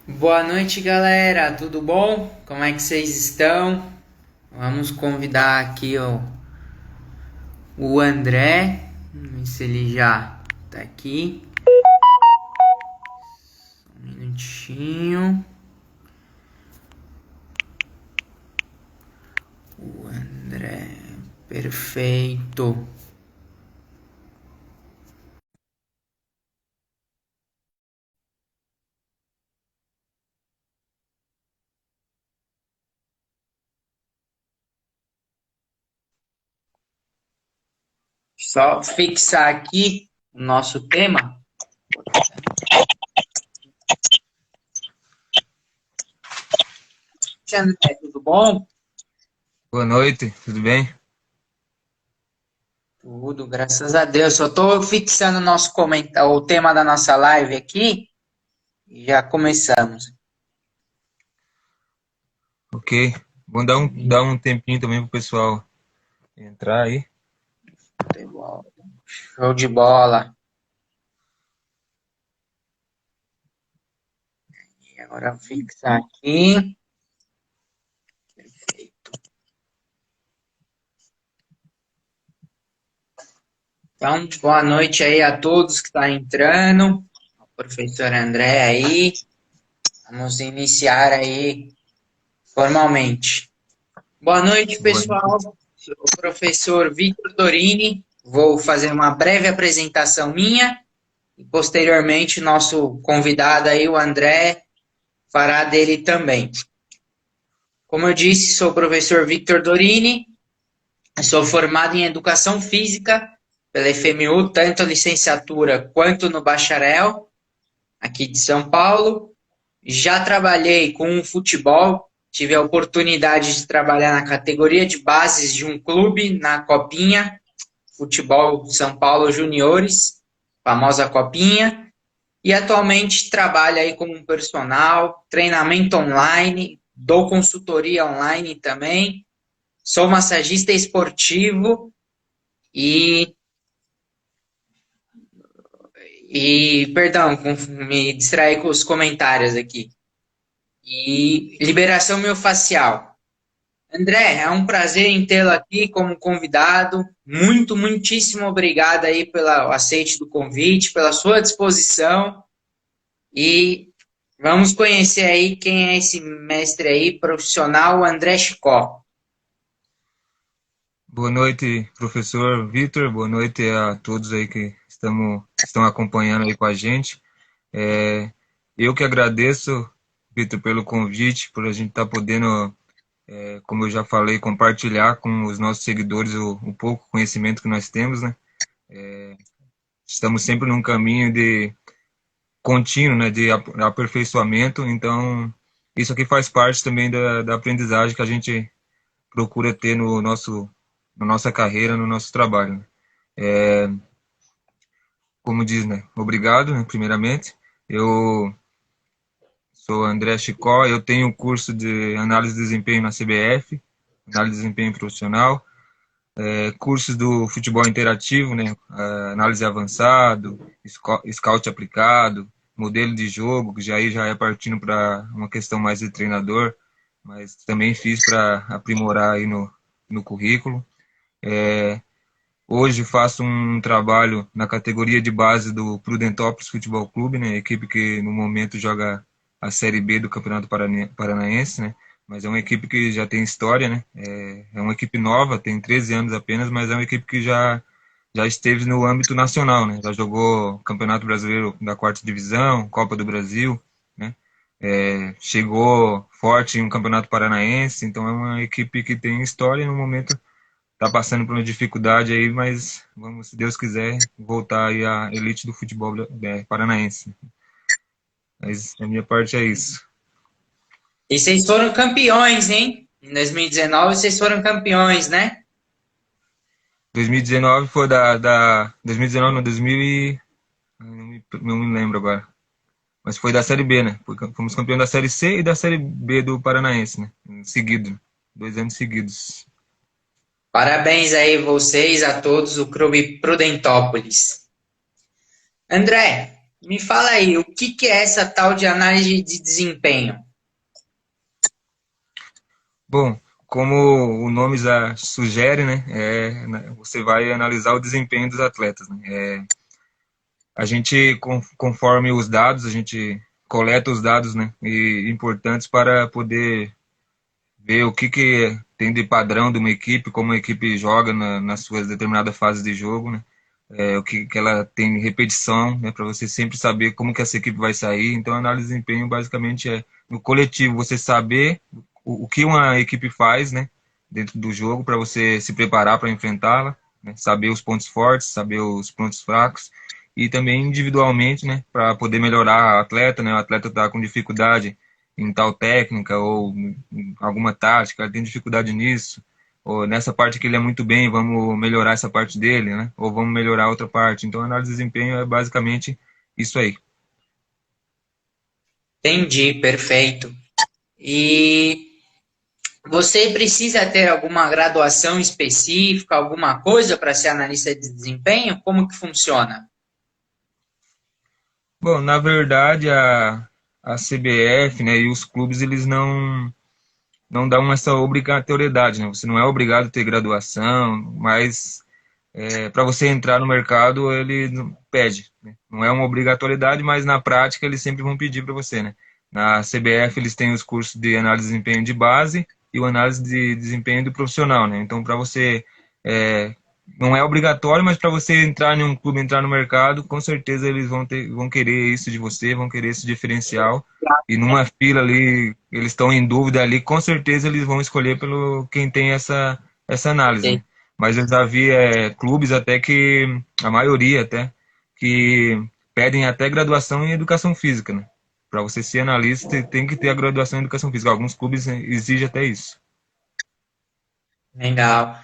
Boa noite, galera. Tudo bom? Como é que vocês estão? Vamos convidar aqui o André. Vamos ver se ele já tá aqui. Um minutinho. O André. Perfeito. Só fixar aqui o nosso tema. André, tudo bom? Boa noite, tudo bem? Tudo, graças a Deus. Só tô fixando o nosso comentário, o tema da nossa live aqui e já começamos. Ok. Vamos dar um tempinho também pro pessoal entrar aí. Show de bola. E agora fixar aqui. Então, boa noite aí a todos que estão entrando. O professor André aí. Vamos iniciar aí formalmente. Boa noite, Boa pessoal. noite. Sou o professor Vitor Dorini. Vou fazer uma breve apresentação minha e posteriormente nosso convidado aí, o André, fará dele também. Como eu disse, sou o professor Victor Dorini. Sou formado em Educação Física pela FMU, tanto a licenciatura quanto no bacharel, aqui de São Paulo. Já trabalhei com o futebol, tive a oportunidade de trabalhar na categoria de bases de um clube, na Copinha, Futebol São Paulo Juniores, famosa Copinha, e atualmente trabalho aí como um personal, treinamento online, dou consultoria online também, sou massagista esportivo e perdão, me distraí com os comentários aqui. E liberação miofascial. André, é um prazer em tê-lo aqui como convidado. Muitíssimo obrigado aí pelo aceite do convite, pela sua disposição. E vamos conhecer aí quem é esse mestre aí, profissional, André Chicó. Boa noite, professor Vitor. Boa noite a todos aí que estão acompanhando aí com a gente. É, eu que agradeço, Vitor, pelo convite, por a gente estar podendo, como eu já falei, compartilhar com os nossos seguidores o pouco conhecimento que nós temos, né? Estamos sempre num caminho de contínuo, né, de aperfeiçoamento. Então, isso aqui faz parte também da aprendizagem que a gente procura ter na nossa carreira, no nosso trabalho. Como diz, né, obrigado, né, primeiramente. Eu sou André Chicó, eu tenho um curso de análise de desempenho na CBF, análise de desempenho profissional, cursos do futebol interativo, né, análise avançado, scout aplicado, modelo de jogo, que já é partindo para uma questão mais de treinador, mas também fiz para aprimorar aí no currículo. Hoje faço um trabalho na categoria de base do Prudentópolis Futebol Clube, né, equipe que no momento joga a Série B do Campeonato Paranaense, né, mas é uma equipe que já tem história, né, é uma equipe nova, tem 13 anos apenas, mas é uma equipe que já esteve no âmbito nacional, né, já jogou Campeonato Brasileiro da quarta divisão, Copa do Brasil, né, chegou forte em um Campeonato Paranaense, então é uma equipe que tem história e no momento tá passando por uma dificuldade aí, mas vamos, se Deus quiser, voltar aí à elite do futebol paranaense. Mas a minha parte é isso. E vocês foram campeões, hein? Em 2019 vocês foram campeões, né? 2019 foi da 2019, não, 2000 e, não me lembro agora. Mas foi da Série B, né? Fomos campeão da Série C e da Série B do Paranaense, né? Seguido, 2 anos seguidos. Parabéns aí vocês, a todos, o Clube Prudentópolis. André, Me fala aí, o que é essa tal de análise de desempenho? Bom, como o nome já sugere, né, você vai analisar o desempenho dos atletas, né? A gente, conforme os dados, a gente coleta os dados, né, importantes para poder ver o que tem de padrão de uma equipe, como a equipe joga nas suas determinadas fases de jogo, né? O que ela tem repetição, né, para você sempre saber como que essa equipe vai sair. Então, a análise de desempenho basicamente é no coletivo você saber o que uma equipe faz, né, dentro do jogo para você se preparar para enfrentá-la, né, saber os pontos fortes, saber os pontos fracos e também individualmente, né, para poder melhorar o atleta, né, o atleta está com dificuldade em tal técnica ou em alguma tática, ele tem dificuldade nisso, ou nessa parte que ele é muito bem, vamos melhorar essa parte dele, né? Ou vamos melhorar outra parte. Então, a análise de desempenho é basicamente isso aí. Entendi, perfeito. E você precisa ter alguma graduação específica, alguma coisa para ser analista de desempenho? Como que funciona? Bom, na verdade, a CBF, né, e os clubes, eles não dão essa obrigatoriedade, né? Você não é obrigado a ter graduação, mas para você entrar no mercado, ele pede, né? Não é uma obrigatoriedade, mas na prática eles sempre vão pedir para você, né? Na CBF eles têm os cursos de análise de desempenho de base e o análise de desempenho do profissional, né? Então, para você, não é obrigatório, mas para você entrar em um clube, entrar no mercado, com certeza eles vão querer isso de você, vão querer esse diferencial. E numa fila ali, eles estão em dúvida ali, com certeza eles vão escolher pelo quem tem essa análise, né? Mas eu já vi clubes até que, a maioria até, que pedem até graduação em educação física, né? Para você ser analista, tem que ter a graduação em educação física. Alguns clubes exigem até isso. Legal,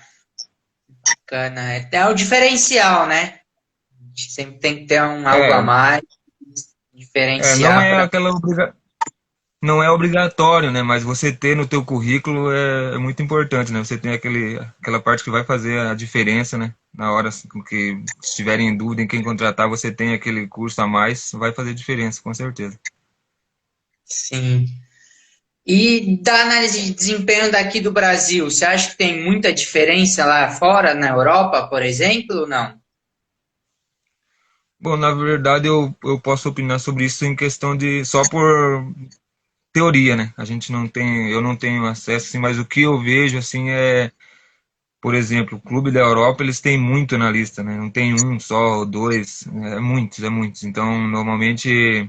bacana. É o diferencial, né? A gente sempre tem que ter algo a É, mais, não diferenciar é para. aquela não é obrigatório, né? Mas você ter no teu currículo é muito importante, né? Você tem aquela parte que vai fazer a diferença, né? Na hora que estiverem em dúvida em quem contratar, você tem aquele curso a mais, vai fazer diferença, com certeza. Sim. E da análise de desempenho daqui do Brasil, você acha que tem muita diferença lá fora, na Europa, por exemplo, ou não? Bom, na verdade eu posso opinar sobre isso em questão de só por teoria, né? Eu não tenho acesso, assim, mas o que eu vejo assim por exemplo, o Clube da Europa, eles têm muito na lista, né? Não tem um só, ou dois, é muitos. Então, normalmente,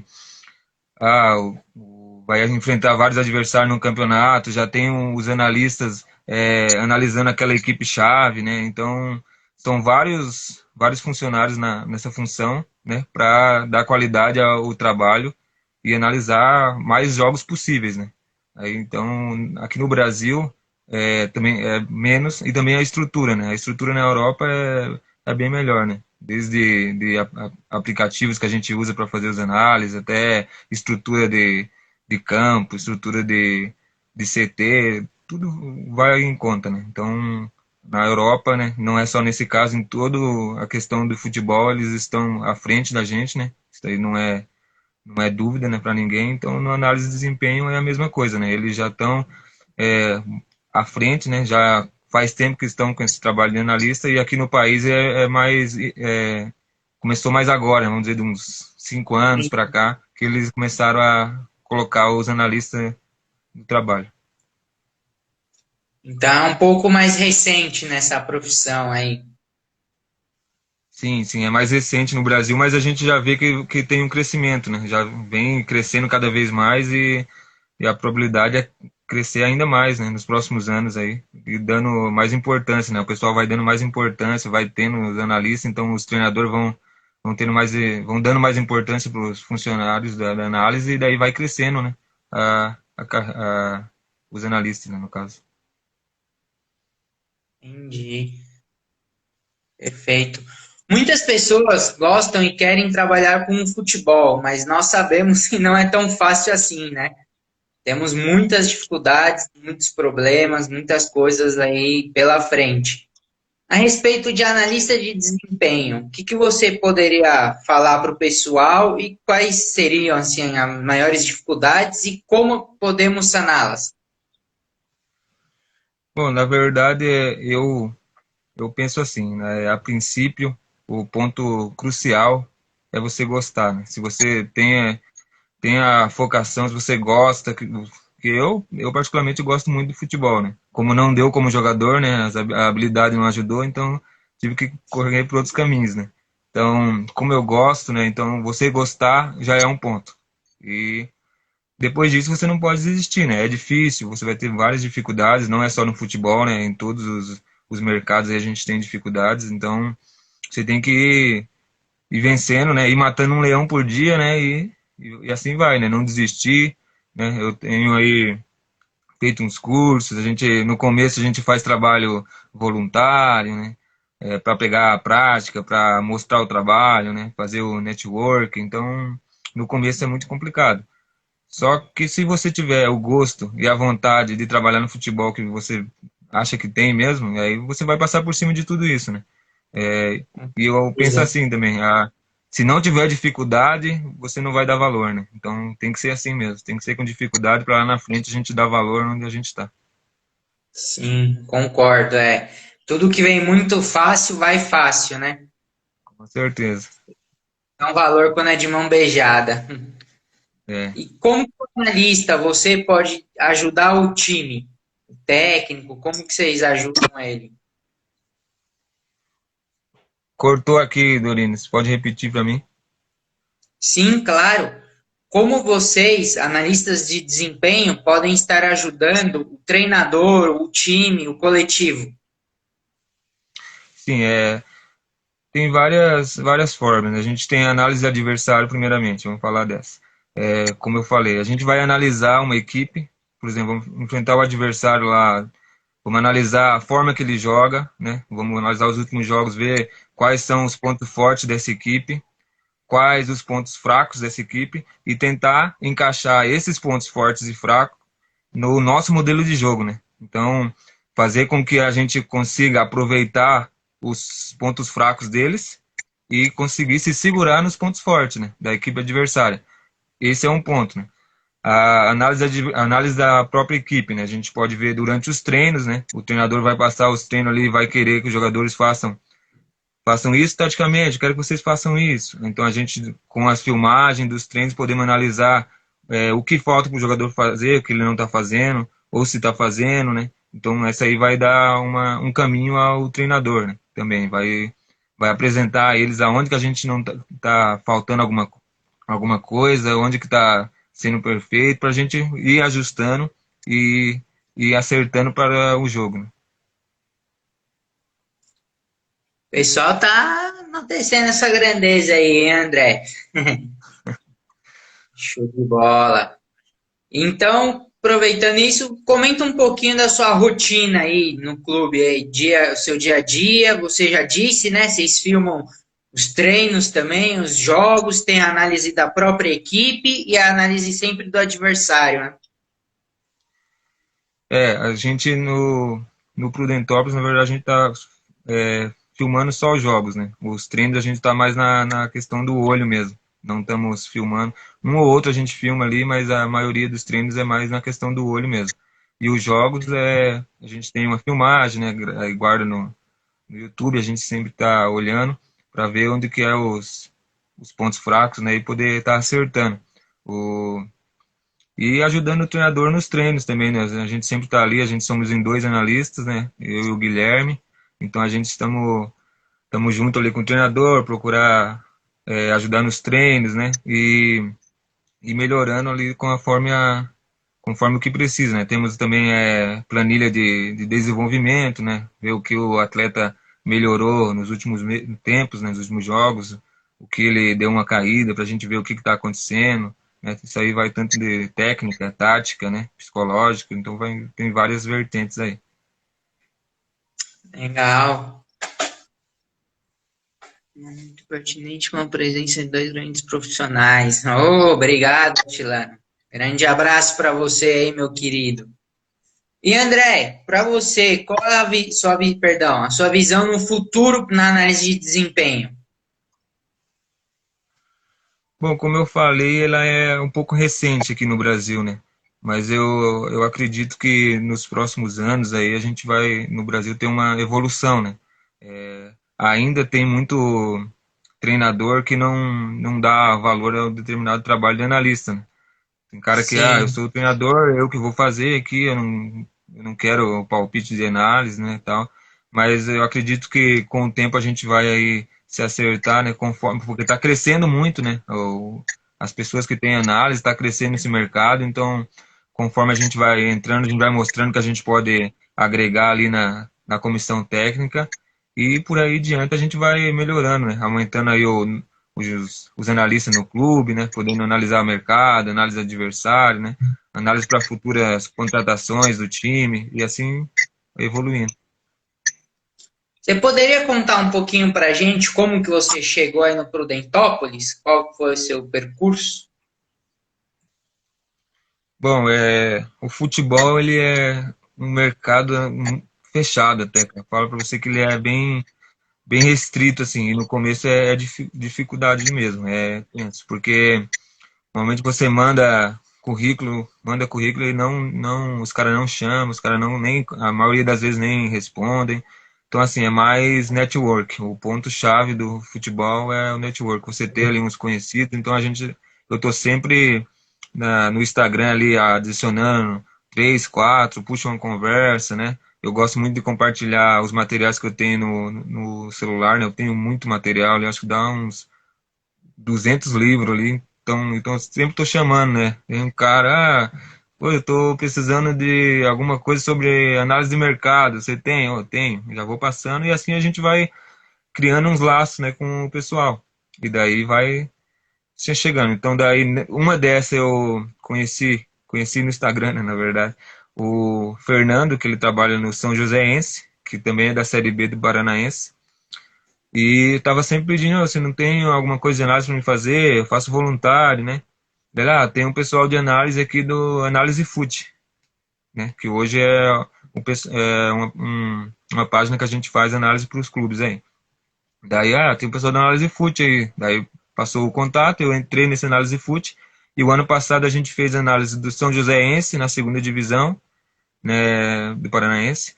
vai enfrentar vários adversários no campeonato, já tem os analistas analisando aquela equipe-chave, né? Então, são vários funcionários nessa função, né? Para dar qualidade ao trabalho e analisar mais jogos possíveis, né? Aí, então, aqui no Brasil também é menos e também a estrutura, né? A estrutura na Europa é bem melhor, né? Desde aplicativos que a gente usa para fazer as análises, até estrutura de campo, estrutura de CT, tudo vai em conta, né? Então, na Europa, né? Não é só nesse caso, em toda a questão do futebol, eles estão à frente da gente, né? Isso aí não é dúvida, né, para ninguém. Então, na análise de desempenho é a mesma coisa, né? Eles já estão é, à frente, né? Já faz tempo que estão com esse trabalho de analista e aqui no país começou mais agora, vamos dizer, de uns 5 anos para cá, que eles começaram a colocar os analistas no trabalho. Então é um pouco mais recente nessa profissão aí. Sim, sim, é mais recente no Brasil, mas a gente já vê que tem um crescimento, né? Já vem crescendo cada vez mais e a probabilidade é crescer ainda mais, né, nos próximos anos aí, e dando mais importância, né? O pessoal vai dando mais importância, vai tendo os analistas, então os treinadores vão dando mais importância para os funcionários da análise e daí vai crescendo, né? Os analistas, né, no caso. Entendi. Perfeito. Muitas pessoas gostam e querem trabalhar com o futebol, mas nós sabemos que não é tão fácil assim, né? Temos muitas dificuldades, muitos problemas, muitas coisas aí pela frente. A respeito de analista de desempenho, o que que você poderia falar para o pessoal e quais seriam assim, as maiores dificuldades e como podemos saná-las? Bom, na verdade, eu penso assim, né? A princípio, o ponto crucial é você gostar, né? Se você tem a focação, se você gosta, que eu particularmente gosto muito de futebol, né? Como não deu como jogador, né? A habilidade não ajudou, então tive que correr por outros caminhos, né? Então, como eu gosto, né? Então, você gostar já é um ponto. E depois disso você não pode desistir, né? É difícil, você vai ter várias dificuldades, não é só no futebol, né? Em todos os mercados aí a gente tem dificuldades, então você tem que ir vencendo, né? Ir matando um leão por dia, né? E assim vai, né? Não desistir, né? Eu tenho aí feito uns cursos, no começo a gente faz trabalho voluntário, né? Para pegar a prática, para mostrar o trabalho, né? Fazer o network, então no começo é muito complicado. Só que se você tiver o gosto e a vontade de trabalhar no futebol que você acha que tem mesmo, aí você vai passar por cima de tudo isso, né? É, e eu Pois penso é. assim também, se não tiver dificuldade, você não vai dar valor, né? Então tem que ser assim mesmo, tem que ser com dificuldade para lá na frente a gente dar valor onde a gente está. Sim, concordo. Tudo que vem muito fácil vai fácil, né? Com certeza. É um valor quando é de mão beijada. É. E como analista, você pode ajudar o time, o técnico? Como que vocês ajudam ele? Cortou aqui, Dorines, pode repetir para mim? Sim, claro. Como vocês, analistas de desempenho, podem estar ajudando o treinador, o time, o coletivo? Sim, tem várias formas, né? A gente tem a análise de adversário, primeiramente, vamos falar dessa. Como eu falei, a gente vai analisar uma equipe, por exemplo, vamos enfrentar o adversário lá, vamos analisar a forma que ele joga, né? Vamos analisar os últimos jogos, ver quais são os pontos fortes dessa equipe, quais os pontos fracos dessa equipe e tentar encaixar esses pontos fortes e fracos no nosso modelo de jogo, né? Então, fazer com que a gente consiga aproveitar os pontos fracos deles e conseguir se segurar nos pontos fortes, né, da equipe adversária. Esse é um ponto, né? A análise da própria equipe, né? A gente pode ver durante os treinos, né? O treinador vai passar os treinos ali, vai querer que os jogadores façam isso taticamente, quero que vocês façam isso. Então a gente, com as filmagens dos treinos, podemos analisar o que falta para o jogador fazer, o que ele não está fazendo, ou se está fazendo, né? Então essa aí vai dar um caminho ao treinador, né? Também vai apresentar a eles aonde que a gente não tá faltando alguma coisa, onde que está sendo perfeito, para a gente ir ajustando e, e acertando para o jogo, né? O pessoal tá enaltecendo essa grandeza aí, hein, André? Show de bola. Então, aproveitando isso, comenta um pouquinho da sua rotina aí no clube, aí, o seu dia a dia. Você já disse, né? Vocês filmam os treinos também, os jogos, tem a análise da própria equipe e a análise sempre do adversário, né? A gente no Prudentópolis, na verdade, a gente está filmando só os jogos, né? Os treinos a gente está mais na questão do olho mesmo. Não estamos filmando. Um ou outro a gente filma ali, mas a maioria dos treinos é mais na questão do olho mesmo. E os jogos, a gente tem uma filmagem, né? Aí guarda no YouTube, a gente sempre está olhando para ver onde que é os pontos fracos, né? E poder estar acertando. O, e ajudando o treinador nos treinos também, né? A gente sempre está ali, a gente somos em dois analistas, né? Eu e o Guilherme. Então a gente estamos junto ali com o treinador, procurar ajudar nos treinos, né? E melhorando ali conforme o que precisa, né? Temos também planilha de desenvolvimento, né? Ver o que o atleta melhorou nos últimos tempos, né? Nos últimos jogos, o que ele deu uma caída, para a gente ver o que está acontecendo, né? Isso aí vai tanto de técnica, tática, né? Psicológica, então tem várias vertentes aí. Legal. Muito pertinente com a presença de dois grandes profissionais. Obrigado, Tilano. Grande abraço para você aí, meu querido. E André, para você, qual é a sua visão no futuro na análise de desempenho? Bom, como eu falei, ela é um pouco recente aqui no Brasil, né? Mas eu acredito que nos próximos anos aí a gente vai, no Brasil, ter uma evolução, né? Ainda tem muito treinador que não dá valor ao determinado trabalho de analista, né? Tem cara que, eu Sim. sou o treinador, eu que vou fazer aqui, eu não quero o palpite de análise, né, tal. Mas eu acredito que com o tempo a gente vai aí se acertar, né, conforme, porque está crescendo muito, né, as pessoas que têm análise, está crescendo esse mercado, então conforme a gente vai entrando, a gente vai mostrando que a gente pode agregar ali na comissão técnica e por aí diante a gente vai melhorando, né, aumentando aí os analistas no clube, né, podendo analisar o mercado, análise adversário, né, análise para futuras contratações do time e assim evoluindo. Você poderia contar um pouquinho para a gente como que você chegou aí no Prudentópolis? Qual foi o seu percurso? Bom, o futebol ele é um mercado fechado até, cara. Falo para você que ele é bem restrito assim, e no começo é dificuldade mesmo, é tenso, porque normalmente você manda currículo e não, os caras não chamam, os caras não nem, a maioria das vezes nem respondem. Então assim, é mais network. O ponto-chave do futebol é o network. Você ter ali uns conhecidos. Então eu tô sempre no Instagram ali adicionando três, quatro, puxa uma conversa, né? Eu gosto muito de compartilhar os materiais que eu tenho no celular, né? Eu tenho muito material, eu acho que dá uns 200 livros ali. Então eu sempre estou chamando, né? Tem um cara, pô, eu estou precisando de alguma coisa sobre análise de mercado. Você tem? Eu tenho. Já vou passando e assim a gente vai criando uns laços, né, com o pessoal. E daí vai se chegando. Então daí uma dessa eu conheci no Instagram, né, na verdade, o Fernando, que ele trabalha no São Joséense, que também é da Série B do Paranaense. E tava sempre pedindo, você não tem alguma coisa de análise para me fazer? Eu faço voluntário, né? Daí, tem um pessoal de análise aqui do Análise Fute, né? Que hoje uma página que a gente faz análise para os clubes aí. Daí, tem um pessoal da Análise Fute aí. Daí passou o contato, eu entrei nesse Análise Fute. E o ano passado a gente fez análise do São Joséense na segunda divisão, né, do Paranaense.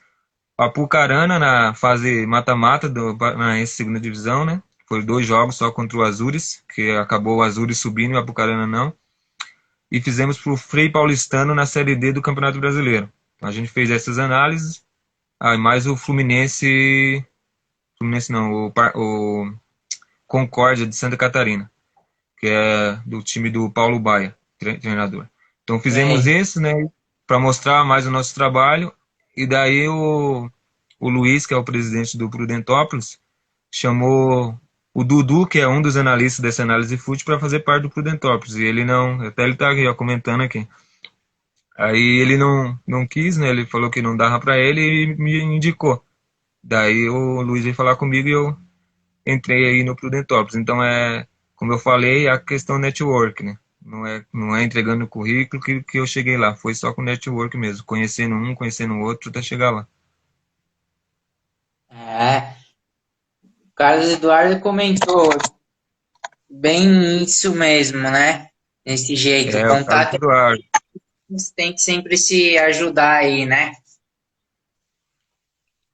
Apucarana na fase mata-mata do Paranaense segunda divisão, né? Foi 2 jogos só contra o Azures, que acabou o Azures subindo e o Apucarana não. E fizemos para o Frei Paulistano na Série D do Campeonato Brasileiro. A gente fez essas análises. E mais o Fluminense não, o Concórdia de Santa Catarina, que é do time do Paulo Baia, treinador. Então fizemos Bem, esse, né, para mostrar mais o nosso trabalho. E daí o Luiz, que é o presidente do Prudentópolis, chamou o Dudu, que é um dos analistas dessa análise de fute, para fazer parte do Prudentópolis. E ele não, até ele está aqui, ó, comentando aqui. Aí ele não quis, né? Ele falou que não dava para ele e me indicou. Daí o Luiz veio falar comigo e eu entrei aí no Prudentópolis. Então como eu falei, a questão network, né? Não é entregando o currículo que eu cheguei lá. Foi só com network mesmo, conhecendo um, conhecendo o outro até chegar lá. o Carlos Eduardo comentou bem isso mesmo, né? Desse jeito, o O Carlos contato Eduardo. tem que sempre se ajudar aí, né?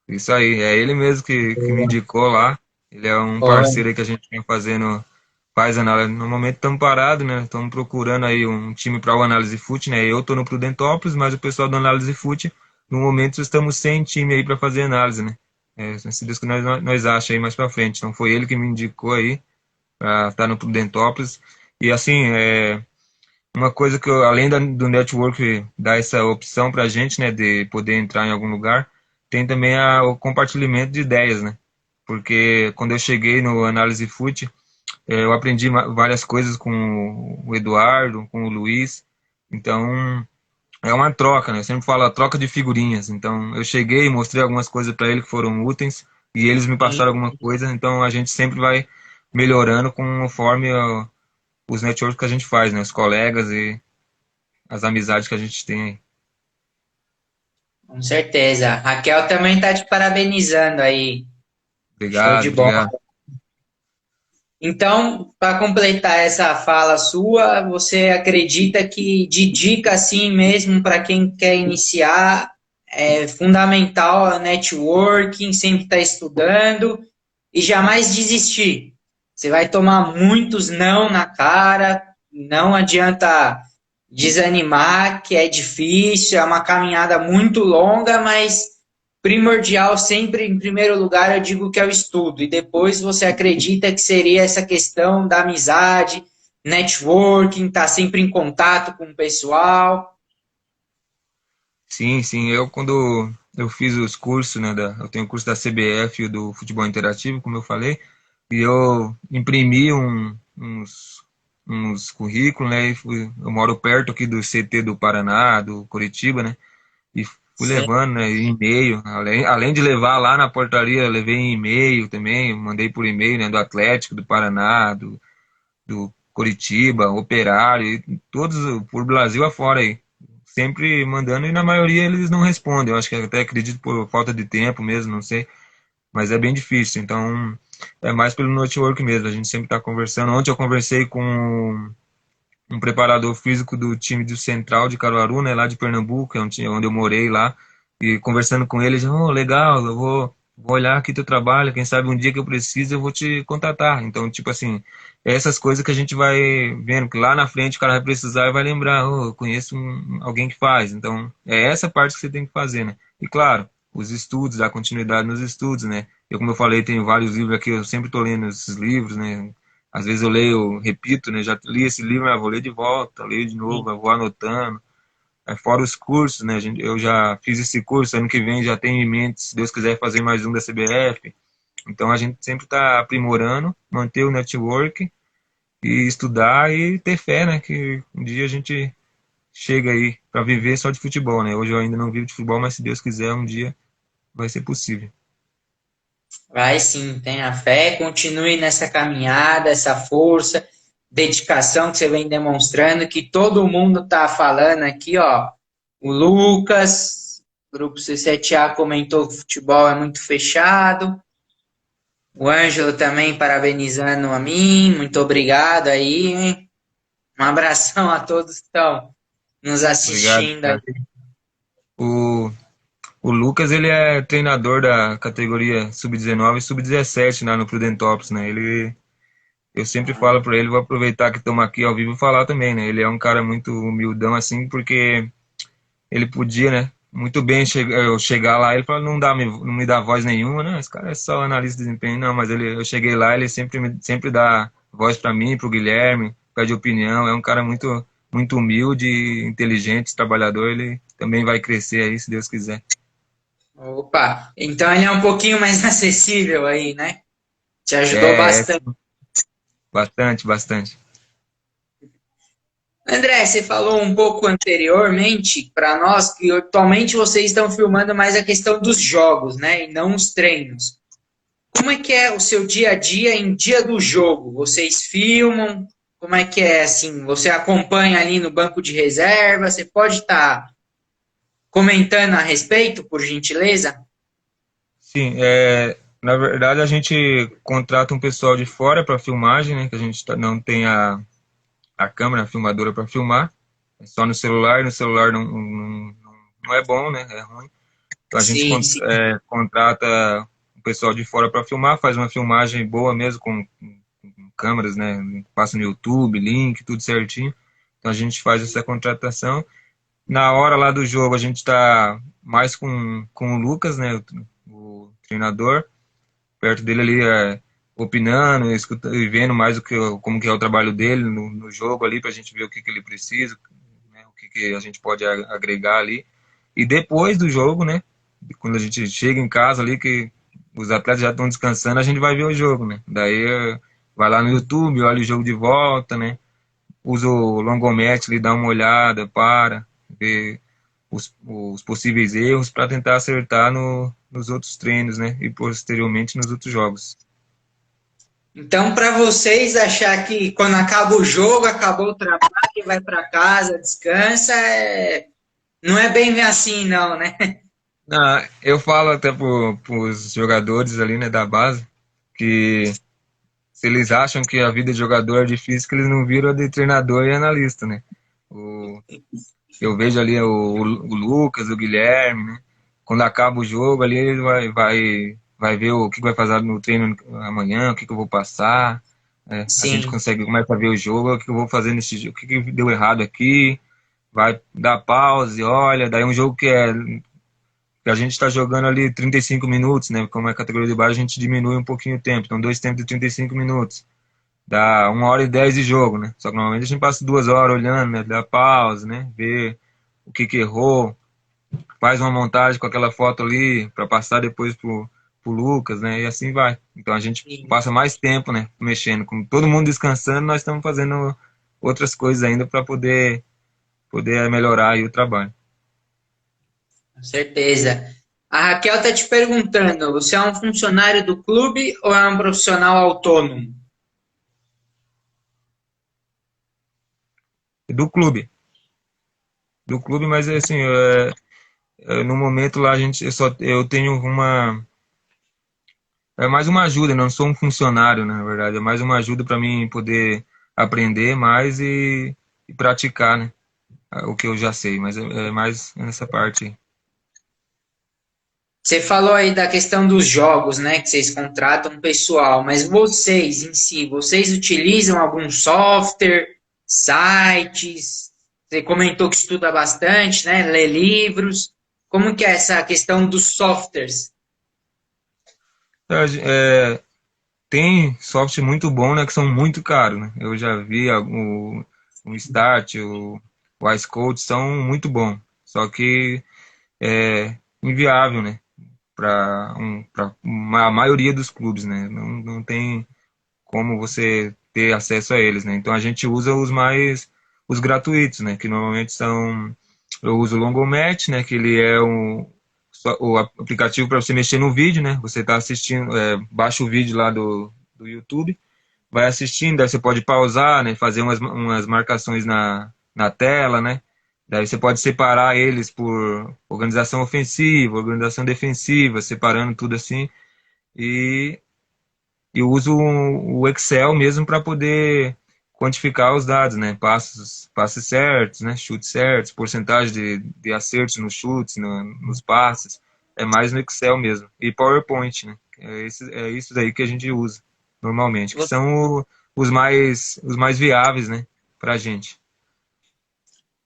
Isso aí, é ele mesmo que me indicou lá. Ele é um Bom, parceiro aí que a gente vem faz análise. No momento estamos parados, né? Estamos procurando aí um time para o Análise Fute, né? Eu estou no Prudentópolis, mas o pessoal do Análise Fute, no momento estamos sem time aí para fazer análise, né? Se Deus que nós acha aí mais para frente. Então foi ele que me indicou aí para estar no Prudentópolis. E assim, uma coisa que além do network dar essa opção para a gente, né, de poder entrar em algum lugar, tem também o compartilhamento de ideias, né? Porque quando eu cheguei no Análise Fute, eu aprendi várias coisas com o Eduardo, com o Luiz. Então, é uma troca, né? Eu sempre falo a troca de figurinhas. Então, eu cheguei, mostrei algumas coisas para ele que foram úteis e eles me sim. passaram alguma coisa. Então, a gente sempre vai melhorando conforme os networks que a gente faz, né? Os colegas e as amizades que a gente tem. Com certeza. A Raquel também tá te parabenizando aí. Show de Obrigado, bola. obrigado. Então, para completar essa fala sua, você acredita que de dica assim mesmo para quem quer iniciar é fundamental a networking, sempre estar estudando e jamais desistir. Você vai tomar muitos não na cara, não adianta desanimar, que é difícil, é uma caminhada muito longa, mas primordial sempre em primeiro lugar eu digo que é o estudo e depois você acredita que seria essa questão da amizade, networking, estar sempre em contato com o pessoal. Sim, sim, eu quando eu fiz os cursos, né, eu tenho o curso da CBF e do futebol interativo, como eu falei, e eu imprimi uns currículos, né, eu moro perto aqui do CT do Paraná, do Curitiba, né, e fui Sim. levando, né, e-mail, além de levar lá na portaria, eu levei em e-mail também, mandei por e-mail, né, do Atlético, do Paraná, do Curitiba, Operário, e todos por Brasil afora aí. Sempre mandando e na maioria eles não respondem. Eu acho que até acredito por falta de tempo mesmo, não sei. Mas é bem difícil. Então é mais pelo network mesmo. A gente sempre está conversando. Ontem eu conversei com um preparador físico do time do Central de Caruaru, né, lá de Pernambuco, é onde eu morei lá, e conversando com ele, oh, legal, vou olhar aqui teu trabalho, quem sabe um dia que eu preciso eu vou te contatar. Então, tipo assim, essas coisas que a gente vai vendo, que lá na frente o cara vai precisar e vai lembrar, oh, eu conheço alguém que faz. Então, é essa parte que você tem que fazer, né? E claro, os estudos, dar continuidade nos estudos, né? Eu, como eu falei, tenho vários livros aqui, eu sempre estou lendo esses livros, né? Às vezes eu leio, repito, né? Já li esse livro, mas vou ler de volta, leio de novo, eu vou anotando. Fora os cursos, né? Eu já fiz esse curso, ano que vem já tenho em mente, se Deus quiser, fazer mais um da CBF. Então a gente sempre está aprimorando, manter o network e estudar e ter fé, né? Que um dia a gente chega aí para viver só de futebol, né? Hoje eu ainda não vivo de futebol, mas se Deus quiser, um dia vai ser possível. Vai sim, tenha fé, continue nessa caminhada, essa força, dedicação que você vem demonstrando, que todo mundo está falando aqui, ó. O Lucas, grupo C7A comentou que o futebol é muito fechado. O Ângelo também parabenizando a mim, muito obrigado aí, hein? Um abração a todos que estão nos Obrigado. assistindo Obrigado. aqui. O, o Lucas, ele é treinador da categoria sub-19 e sub-17 lá no Prudentópolis, né? Eu sempre falo para ele, vou aproveitar que estamos aqui ao vivo e falar também, né? Ele é um cara muito humildão, assim, porque ele podia, né? Muito bem eu chegar lá, ele falou, não me dá voz nenhuma, né? Esse cara é só analista de desempenho, não, mas eu cheguei lá, ele sempre dá voz para mim, para o Guilherme, pede opinião, é um cara muito humilde, inteligente, trabalhador, ele também vai crescer aí, se Deus quiser. Opa, então ele é um pouquinho mais acessível aí, né? Te ajudou É, bastante. bastante, bastante. André, você falou um pouco anteriormente para nós que atualmente vocês estão filmando mais a questão dos jogos, né? E não os treinos. Como é que é o seu dia a dia em dia do jogo? Vocês filmam? Como é que é assim? Você acompanha ali no banco de reserva? Você pode estar comentando a respeito, por gentileza? Sim, na verdade a gente contrata um pessoal de fora para filmagem, né? Que a gente não tem a câmera a filmadora para filmar, é só no celular. No celular não é bom, né? É ruim. Então a gente Sim, sim. contrata um pessoal de fora para filmar, faz uma filmagem boa mesmo com câmeras, né? Passa no YouTube, link, tudo certinho. Então a gente faz essa contratação. Na hora lá do jogo a gente está mais com o Lucas, né? O treinador, perto dele ali, opinando, escutando, e vendo mais como que é o trabalho dele no jogo ali, para a gente ver o que ele precisa, né, o que a gente pode agregar ali. E depois do jogo, né, quando a gente chega em casa ali, que os atletas já estão descansando, a gente vai ver o jogo, né. Daí vai lá no YouTube, olha o jogo de volta, né, usa o longometro ali, dá uma olhada, ver os possíveis erros para tentar acertar nos outros treinos, né? E posteriormente nos outros jogos. Então, para vocês achar que quando acaba o jogo, acabou o trabalho, vai para casa, descansa, não é bem assim, não, né? Eu falo até para os jogadores ali, né, da base, que se eles acham que a vida de jogador é difícil, que eles não viram a de treinador e analista, né? O, eu vejo ali o Lucas, o Guilherme, né? Quando acaba o jogo ali, ele vai ver o que vai fazer no treino amanhã, o que eu vou passar. A gente Sim, consegue começar a ver o jogo, o que eu vou fazer nesse jogo, o que deu errado aqui, vai dar pause, olha, daí um jogo que a gente está jogando ali 35 minutos, né? Como é categoria de base, a gente diminui um pouquinho o tempo. Então, dois tempos de 35 minutos. Dá 1h10 de jogo, né? Só que normalmente a gente passa 2 horas olhando, né? Dá pausa, né? Ver o que errou. Faz uma montagem com aquela foto ali para passar depois pro Lucas, né? E assim vai. Então a gente sim, passa mais tempo, né? Mexendo. Com todo mundo descansando, nós estamos fazendo outras coisas ainda para poder melhorar aí o trabalho. com certeza. A Raquel está te perguntando, você é um funcionário do clube ou é um profissional autônomo? Do clube. Do clube, mas assim, no momento lá eu tenho é mais uma ajuda, não sou um funcionário, né, na verdade, é mais uma ajuda para mim poder aprender mais e praticar, né, o que eu já sei, mas é mais nessa parte aí. Você falou aí da questão dos jogos, né, que vocês contratam pessoal, mas vocês em si, vocês utilizam algum software, sites? Você comentou que estuda bastante, né, lê livros. Como que é essa questão dos softwares? É, tem software muito bom, né, que são muito caros, né, eu já vi o Start, o Ice Code são muito bons, só que é inviável, né, para a maioria dos clubes, né, não tem como você ter acesso a eles, né? Então a gente usa os gratuitos, né? Que normalmente são eu uso o Longomatch, né? Que ele é o aplicativo para você mexer no vídeo, né? Você está assistindo, baixa o vídeo lá do YouTube, vai assistindo, daí você pode pausar, né? Fazer umas marcações na tela, né? Daí você pode separar eles por organização ofensiva, organização defensiva, separando tudo assim. E eu uso o Excel mesmo para poder quantificar os dados, né? Passes certos, né? Chutes certos, porcentagem de acertos nos chutes, nos passes. É mais no Excel mesmo. E PowerPoint, né? É isso daí que a gente usa normalmente, que são os mais viáveis, né? Pra gente.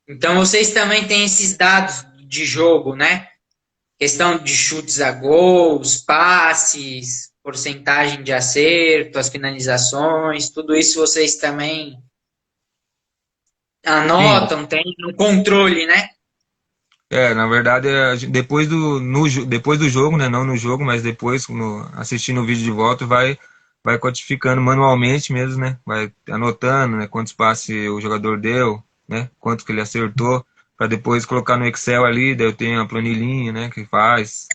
Então vocês também têm esses dados de jogo, né? Questão de chutes a gols, passes, porcentagem de acerto, as finalizações, tudo isso vocês também Sim, anotam, tem um controle, né? na verdade, depois do jogo, né? Não no jogo, mas depois, assistindo o vídeo de volta, vai codificando manualmente mesmo, né? Vai anotando, né? Quantos passes o jogador deu, né? Quanto que ele acertou, para depois colocar no Excel ali, daí eu tenho a planilhinha, né? Aí que faz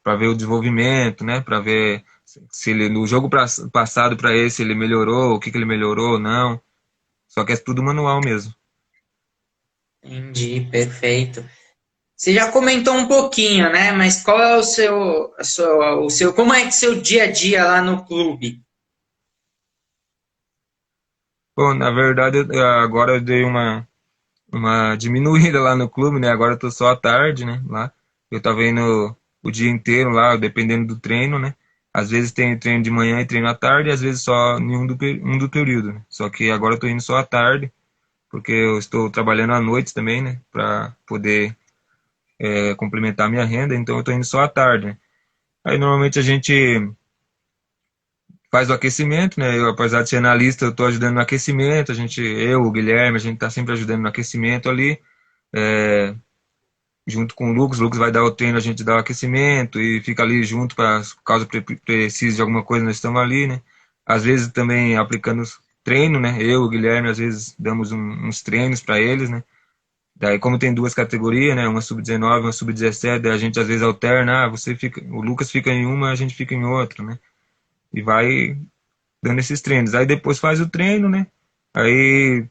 para ver o desenvolvimento, né? Para ver se ele no jogo passado para esse ele melhorou, o que que ele melhorou ou não. Só que é tudo manual mesmo. Entendi, perfeito. Você já comentou um pouquinho, né? Mas qual é como é que seu dia a dia lá no clube? Bom, na verdade, agora eu dei uma diminuída lá no clube, né? Agora eu tô só à tarde, né? Lá. Eu tava indo o dia inteiro lá, dependendo do treino, né? Às vezes tem treino de manhã e treino à tarde, e às vezes só em um do período, né? Só que agora eu tô indo só à tarde, porque eu estou trabalhando à noite também, né? Para poder complementar minha renda, então eu tô indo só à tarde, né? Aí normalmente a gente faz o aquecimento, né? Eu, apesar de ser analista, eu tô ajudando no aquecimento, o Guilherme, a gente tá sempre ajudando no aquecimento ali. É, junto com o Lucas vai dar o treino, a gente dá o aquecimento e fica ali junto para caso precise de alguma coisa, nós estamos ali, né? Às vezes também aplicando treino, né? Eu, o Guilherme, às vezes damos uns treinos para eles, né? Daí, como tem duas categorias, né? Uma sub-19, uma sub-17, a gente às vezes alterna, o Lucas fica em uma, a gente fica em outra, né? E vai dando esses treinos. Aí depois faz o treino, né? Aí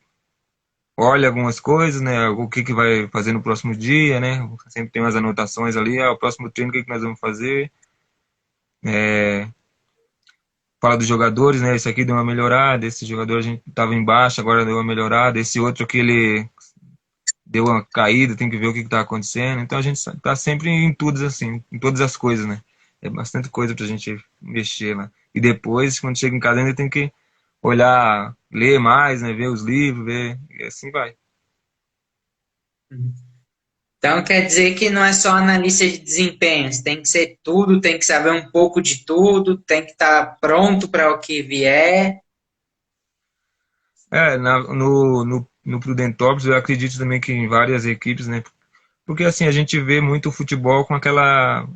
olha algumas coisas, né? O que vai fazer no próximo dia, né? Sempre tem umas anotações ali, o próximo treino, o que nós vamos fazer. É, fala dos jogadores, né? Esse aqui deu uma melhorada, esse jogador a gente estava embaixo, agora deu uma melhorada, esse outro aqui ele deu uma caída, tem que ver o que está acontecendo. Então a gente está sempre em tudo assim, em todas as coisas, né? É bastante coisa para a gente mexer lá. E depois, quando chega em casa, ainda tem que olhar, ler mais, né? Ver os livros, ver, e assim vai. Então quer dizer que não é só analista de desempenhos, tem que ser tudo, tem que saber um pouco de tudo, tem que estar pronto para o que vier. No Prudentópolis, eu acredito também que em várias equipes, né? Porque assim, a gente vê muito o futebol com aquela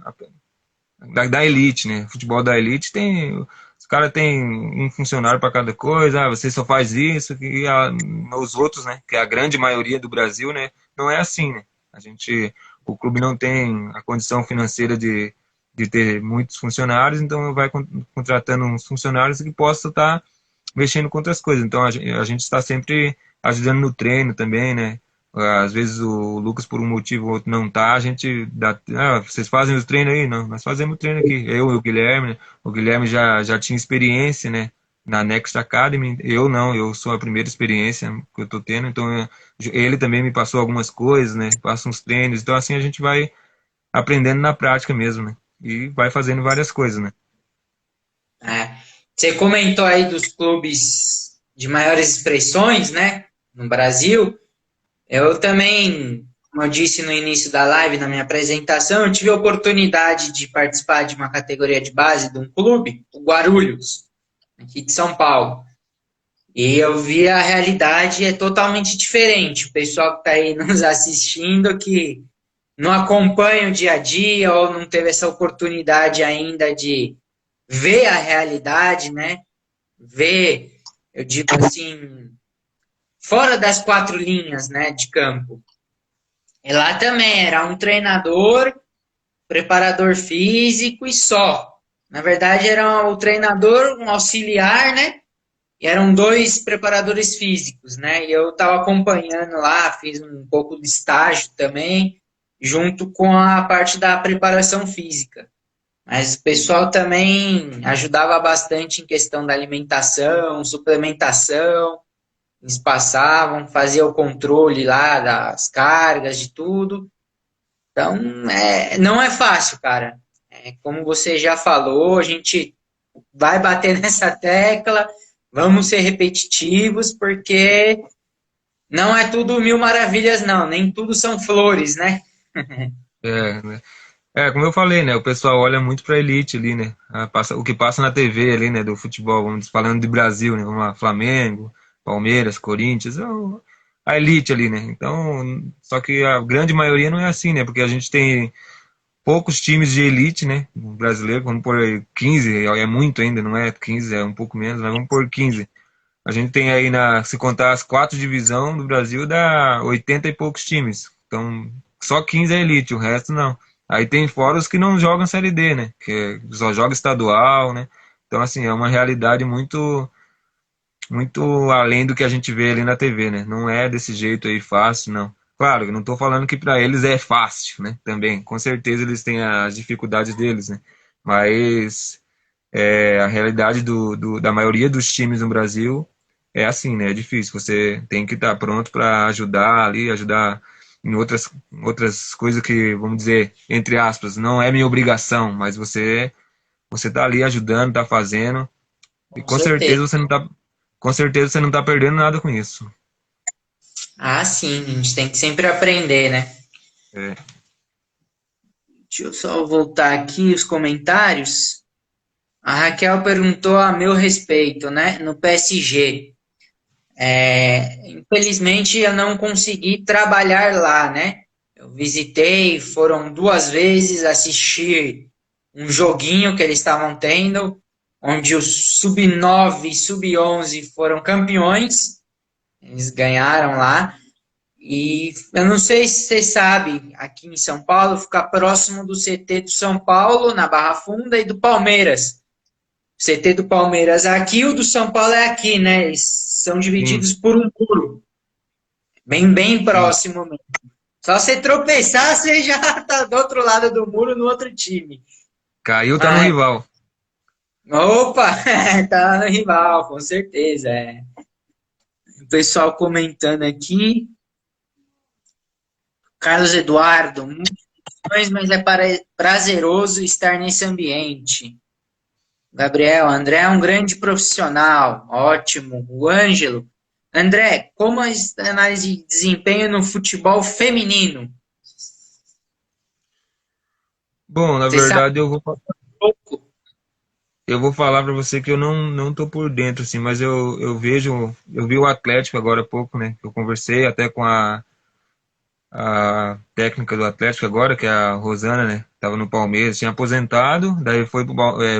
da elite, né? Futebol da elite tem. Os caras têm um funcionário para cada coisa, você só faz isso, e os outros, né? Que é a grande maioria do Brasil, né? Não é assim, né? O clube não tem a condição financeira de ter muitos funcionários, então vai contratando uns funcionários que possam estar mexendo com outras coisas. Então a gente está sempre ajudando no treino também, né? Às vezes o Lucas, por um motivo ou outro, não tá, a gente dá. Ah, vocês fazem os treinos aí? Não, nós fazemos o treino aqui. Eu e o Guilherme, né? O Guilherme já tinha experiência, né? Na Next Academy. Eu não, eu sou a primeira experiência que eu tô tendo, então ele também me passou algumas coisas, né? Passa uns treinos, então assim a gente vai aprendendo na prática mesmo, né? E vai fazendo várias coisas, né? É. Você comentou aí dos clubes de maiores expressões, né, no Brasil. Eu também, como eu disse no início da live, na minha apresentação, eu tive a oportunidade de participar de uma categoria de base de um clube, o Guarulhos, aqui de São Paulo. E eu vi a realidade é totalmente diferente. O pessoal que está aí nos assistindo, que não acompanha o dia a dia ou não teve essa oportunidade ainda de ver a realidade, né? Ver, eu digo assim, fora das quatro linhas, né, de campo. E lá também era um treinador, preparador físico e só. Na verdade, era o treinador, um auxiliar, né? E eram dois preparadores físicos, né? E eu estava acompanhando lá, fiz um pouco de estágio também, junto com a parte da preparação física. Mas o pessoal também ajudava bastante em questão da alimentação, suplementação, eles passavam, fazia o controle lá das cargas, de tudo. Então, não é fácil, cara. Como você já falou, a gente vai bater nessa tecla, vamos ser repetitivos, porque não é tudo mil maravilhas, não. Nem tudo são flores, né? Né? Como eu falei, né? O pessoal olha muito pra elite ali, né? O que passa na TV ali, né? Do futebol, vamos dizer, falando de Brasil, né? Vamos lá, Flamengo, Palmeiras, Corinthians, a elite ali, né? Então, só que a grande maioria não é assim, né? Porque a gente tem poucos times de elite, né? No brasileiro, vamos pôr aí 15, é muito ainda, não é 15, é um pouco menos, mas vamos pôr 15. A gente tem aí, se contar as quatro divisões do Brasil, dá 80 e poucos times. Então, só 15 é elite, o resto não. Aí tem fora os que não jogam Série D, né? Que só joga estadual, né? Então, assim, é uma realidade muito além do que a gente vê ali na TV, né? Não é desse jeito aí fácil, não. Claro, eu não estou falando que para eles é fácil, né? Também, com certeza eles têm as dificuldades deles, né? Mas a realidade da maioria dos times no Brasil é assim, né? É difícil. Você tem que estar pronto para ajudar ali, ajudar em outras coisas que, vamos dizer, entre aspas, não é minha obrigação, mas você tá ali ajudando, tá fazendo, e Com certeza. com certeza você não tá perdendo nada com isso. Ah, sim, a gente tem que sempre aprender, né? É, Deixa eu só voltar aqui os comentários. A Raquel perguntou a meu respeito, né? No PSG. Infelizmente eu não consegui trabalhar lá, né? Eu visitei, foram duas vezes assistir um joguinho que eles estavam tendo, onde os sub-9 e sub-11 foram campeões, eles ganharam lá. E eu não sei se você sabe, aqui em São Paulo, fica próximo do CT do São Paulo, na Barra Funda, e do Palmeiras. O CT do Palmeiras é aqui, o do São Paulo é aqui, né? Eles são sim, divididos por um muro. Bem Sim. próximo mesmo. Só você tropeçar, você já tá do outro lado do muro no outro time. Caiu, tá no Mas, rival. opa, tá no rival, com certeza. É. O pessoal comentando aqui. Carlos Eduardo, muitas questões, mas é prazeroso estar nesse ambiente. Gabriel, André é um grande profissional, ótimo. O Ângelo, André, como a análise de desempenho no futebol feminino? Bom, na Você sabe verdade pouco? eu vou falar para você que eu não tô por dentro assim, mas eu vi o Atlético agora há pouco, né? Eu conversei até com a técnica do Atlético agora, que é a Rosana, né? Tava no Palmeiras, tinha aposentado, daí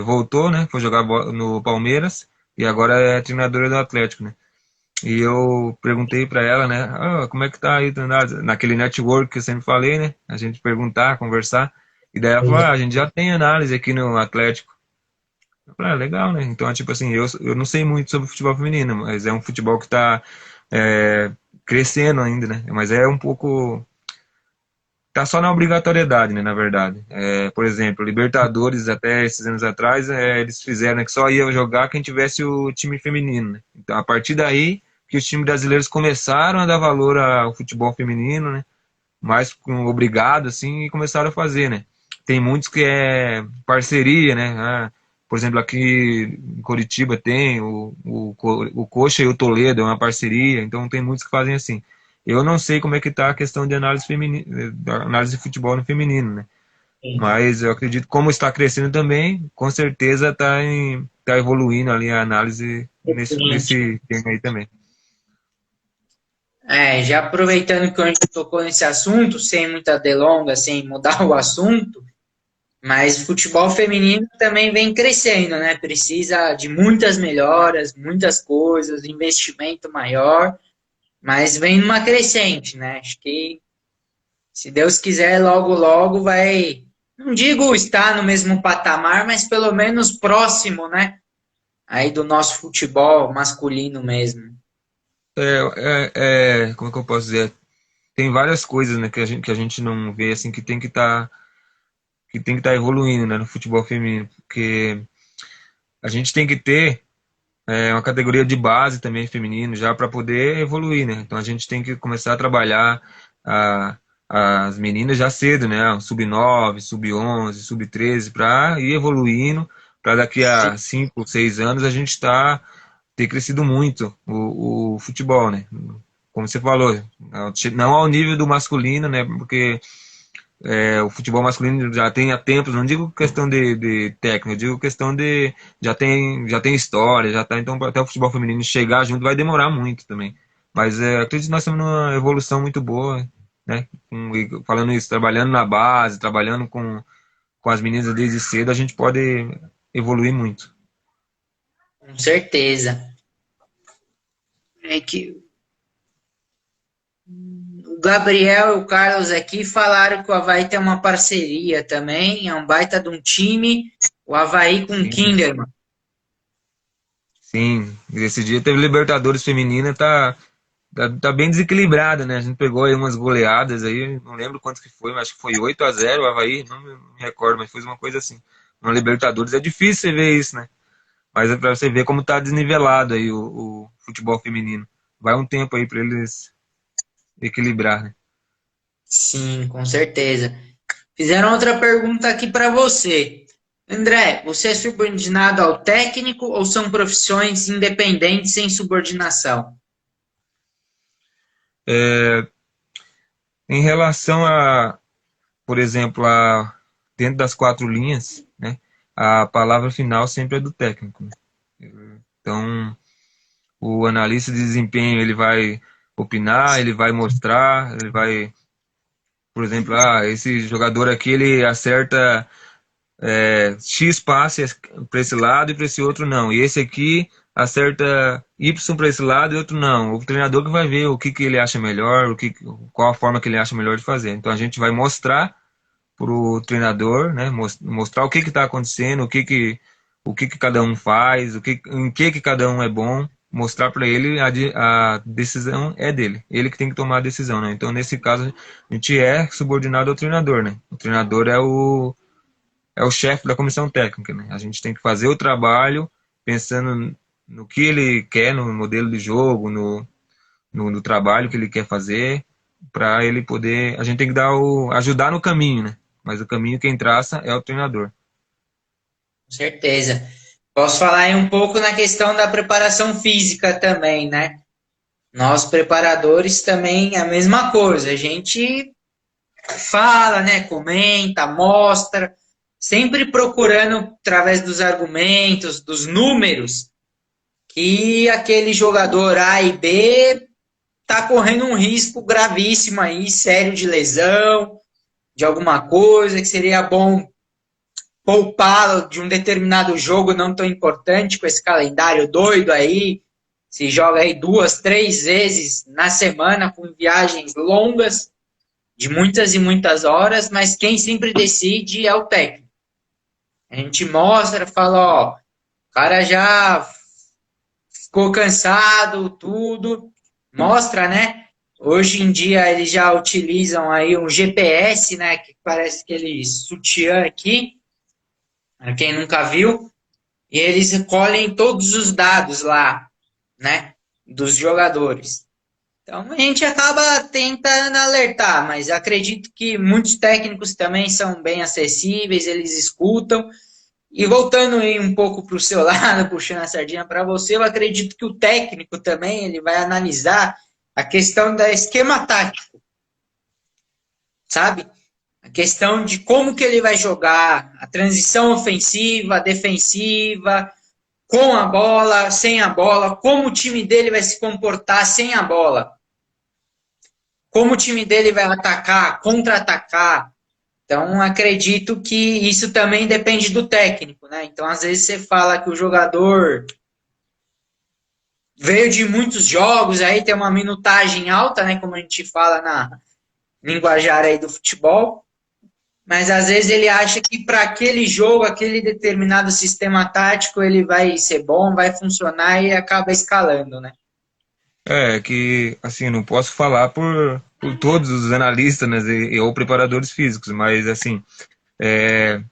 voltou, né? Foi jogar no Palmeiras e agora é treinadora do Atlético, né? E eu perguntei para ela, né? Ah, como é que tá aí, naquele network que eu sempre falei, né? A gente perguntar, conversar. E daí ela falou, ah, a gente já tem análise aqui no Atlético. Eu falei, ah, legal, né? Então, tipo assim, eu não sei muito sobre futebol feminino, mas é um futebol que tá crescendo ainda, né? Mas é um pouco tá só na obrigatoriedade, né, na verdade. Por exemplo, Libertadores, até esses anos atrás, eles fizeram, né, que só ia jogar quem tivesse o time feminino, né? Então, a partir daí, que os times brasileiros começaram a dar valor ao futebol feminino, né? Mais com obrigado, assim, e começaram a fazer, né? Tem muitos que é parceria, né? Por exemplo, aqui em Curitiba tem o Coxa e o Toledo, é uma parceria, então tem muitos que fazem assim. Eu não sei como é que está a questão de análise feminina, da análise de futebol no feminino, né? Mas eu acredito que como está crescendo também, com certeza tá evoluindo ali a análise nesse tema aí também. É, já aproveitando que a gente tocou nesse assunto, sem muita delonga, sem mudar o assunto, mas futebol feminino também vem crescendo, né? Precisa de muitas melhoras, muitas coisas, investimento maior, mas vem numa crescente, né? Acho que, se Deus quiser, logo, logo vai, não digo estar no mesmo patamar, mas pelo menos próximo, né? Aí do nosso futebol masculino mesmo. Como é que eu posso dizer? Tem várias coisas, né, que a gente não vê, assim, que tem que estar evoluindo, né, no futebol feminino, porque a gente tem que ter uma categoria de base também feminino já para poder evoluir, né? Então a gente tem que começar a trabalhar a, as meninas já cedo, né? Sub 9, sub 11, sub 13 para ir evoluindo, para daqui Sim, a 5, 6 anos a gente ter crescido muito o futebol, né? Como você falou, não ao nível do masculino, né? Porque o futebol masculino já tem há tempos, não digo questão de técnica, eu digo questão de já tem história, já tá, então até o futebol feminino chegar junto vai demorar muito também. Mas acredito que nós estamos numa evolução muito boa, né? Falando isso, trabalhando na base, trabalhando com as meninas desde cedo, a gente pode evoluir muito. com certeza. É que o Gabriel e o Carlos aqui falaram que o Avaí tem uma parceria também, é um baita de um time, o Avaí com o Sim, Kinderman. sim. Esse dia teve Libertadores feminina, tá bem desequilibrada, né? A gente pegou aí umas goleadas aí, não lembro quanto que foi, mas acho que foi 8-0 o Avaí, não me recordo, mas foi uma coisa assim. No Libertadores é difícil você ver isso, né? Mas é pra você ver como tá desnivelado aí o futebol feminino. Vai um tempo aí pra eles equilibrar, né? Sim, com certeza. Fizeram outra pergunta aqui para você. André, você é subordinado ao técnico ou são profissões independentes sem subordinação? Em relação por exemplo, dentro das quatro linhas, né? A palavra final sempre é do técnico, né? Então, o analista de desempenho, ele vai opinar, ele vai mostrar, ele vai, por exemplo, esse jogador aqui, ele acerta X passes para esse lado e para esse outro não. E esse aqui acerta Y para esse lado e outro não. O treinador que vai ver o que ele acha melhor, qual a forma que ele acha melhor de fazer. Então a gente vai mostrar para o treinador, né, mostrar o que está acontecendo, o que cada um faz, em que cada um é bom, mostrar para ele a decisão é dele, ele que tem que tomar a decisão, né? Então, nesse caso, a gente é subordinado ao treinador, né? O treinador é o chefe da comissão técnica, né? A gente tem que fazer o trabalho pensando no que ele quer, no modelo de jogo, no trabalho que ele quer fazer, para ele poder. A gente tem que ajudar no caminho, né? Mas o caminho quem traça é o treinador. Com certeza. Posso falar aí um pouco na questão da preparação física também, né? Nós preparadores também é a mesma coisa. A gente fala, né? Comenta, mostra, sempre procurando através dos argumentos, dos números, que aquele jogador A e B está correndo um risco gravíssimo aí, sério de lesão, de alguma coisa, que seria bom poupá-lo de um determinado jogo não tão importante com esse calendário doido aí, se joga aí 2, 3 vezes na semana com viagens longas, de muitas e muitas horas, mas quem sempre decide é o técnico. A gente mostra, fala, ó, o cara já ficou cansado, tudo, mostra, né? Hoje em dia eles já utilizam aí um GPS, né? Que parece aquele sutiã aqui, para quem nunca viu, e eles recolhem todos os dados lá, né? Dos jogadores. Então a gente acaba tentando alertar, mas acredito que muitos técnicos também são bem acessíveis, eles escutam. E voltando aí um pouco para o seu lado, puxando a sardinha para você, eu acredito que o técnico também ele vai analisar a questão da esquema tático, sabe? A questão de como que ele vai jogar, a transição ofensiva, defensiva, com a bola, sem a bola, como o time dele vai se comportar sem a bola, como o time dele vai atacar, contra-atacar. Então, acredito que isso também depende do técnico, né? Então, às vezes você fala que o jogador veio de muitos jogos, aí tem uma minutagem alta, né? Como a gente fala na linguajar aí do futebol, mas às vezes ele acha que para aquele jogo, aquele determinado sistema tático, ele vai ser bom, vai funcionar e acaba escalando, né? É que, assim, não posso falar por todos os analistas, né, ou preparadores físicos, mas, assim, é,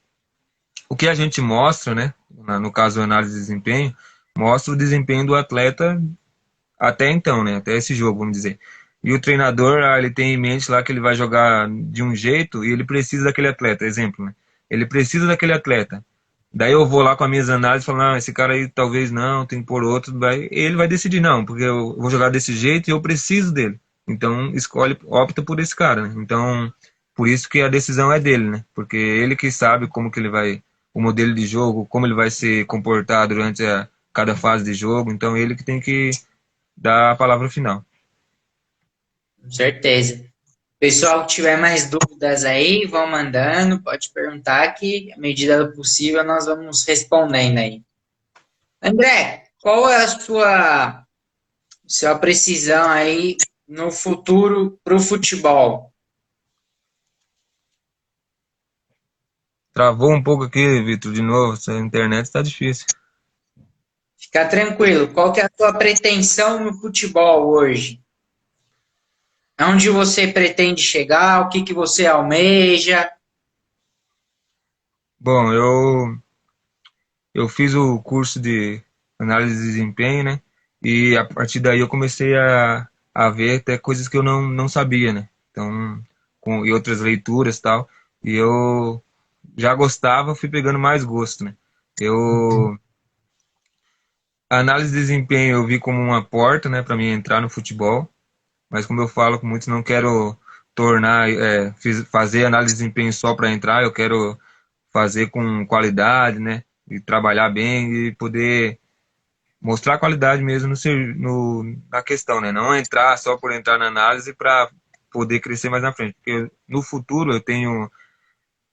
o que a gente mostra, né, no caso, análise de desempenho, mostra o desempenho do atleta até então, né, até esse jogo, vamos dizer. E o treinador, ele tem em mente lá que ele vai jogar de um jeito e ele precisa daquele atleta, exemplo, né? Ele precisa daquele atleta. Daí eu vou lá com as minhas análises e falo, não, esse cara aí talvez não, tem que pôr outro. Ele vai decidir, não, porque eu vou jogar desse jeito e eu preciso dele. Então, opta por esse cara, né? Então, por isso que a decisão é dele, né? Porque ele que sabe como que ele vai, o modelo de jogo, como ele vai se comportar durante cada fase de jogo. Então, ele que tem que dar a palavra final. Com certeza. Pessoal que tiver mais dúvidas aí, vão mandando, pode perguntar que, à medida do possível, nós vamos respondendo aí. André, qual é a sua precisão aí no futuro para o futebol? Travou um pouco aqui, Vitor, de novo. Essa internet está difícil. Fica tranquilo. Qual que é a sua pretensão no futebol hoje? Onde você pretende chegar? O que que você almeja? Bom, eu fiz o curso de análise de desempenho, né? E a partir daí eu comecei a ver até coisas que eu não sabia, né? Então, e outras leituras e tal. E eu já gostava, fui pegando mais gosto, né? A análise de desempenho eu vi como uma porta, né, para mim entrar no futebol. Mas como eu falo com muitos, não quero fazer análise de desempenho só para entrar, eu quero fazer com qualidade, né? E trabalhar bem e poder mostrar qualidade mesmo na questão, né? Não entrar só por entrar na análise para poder crescer mais na frente. Porque no futuro eu tenho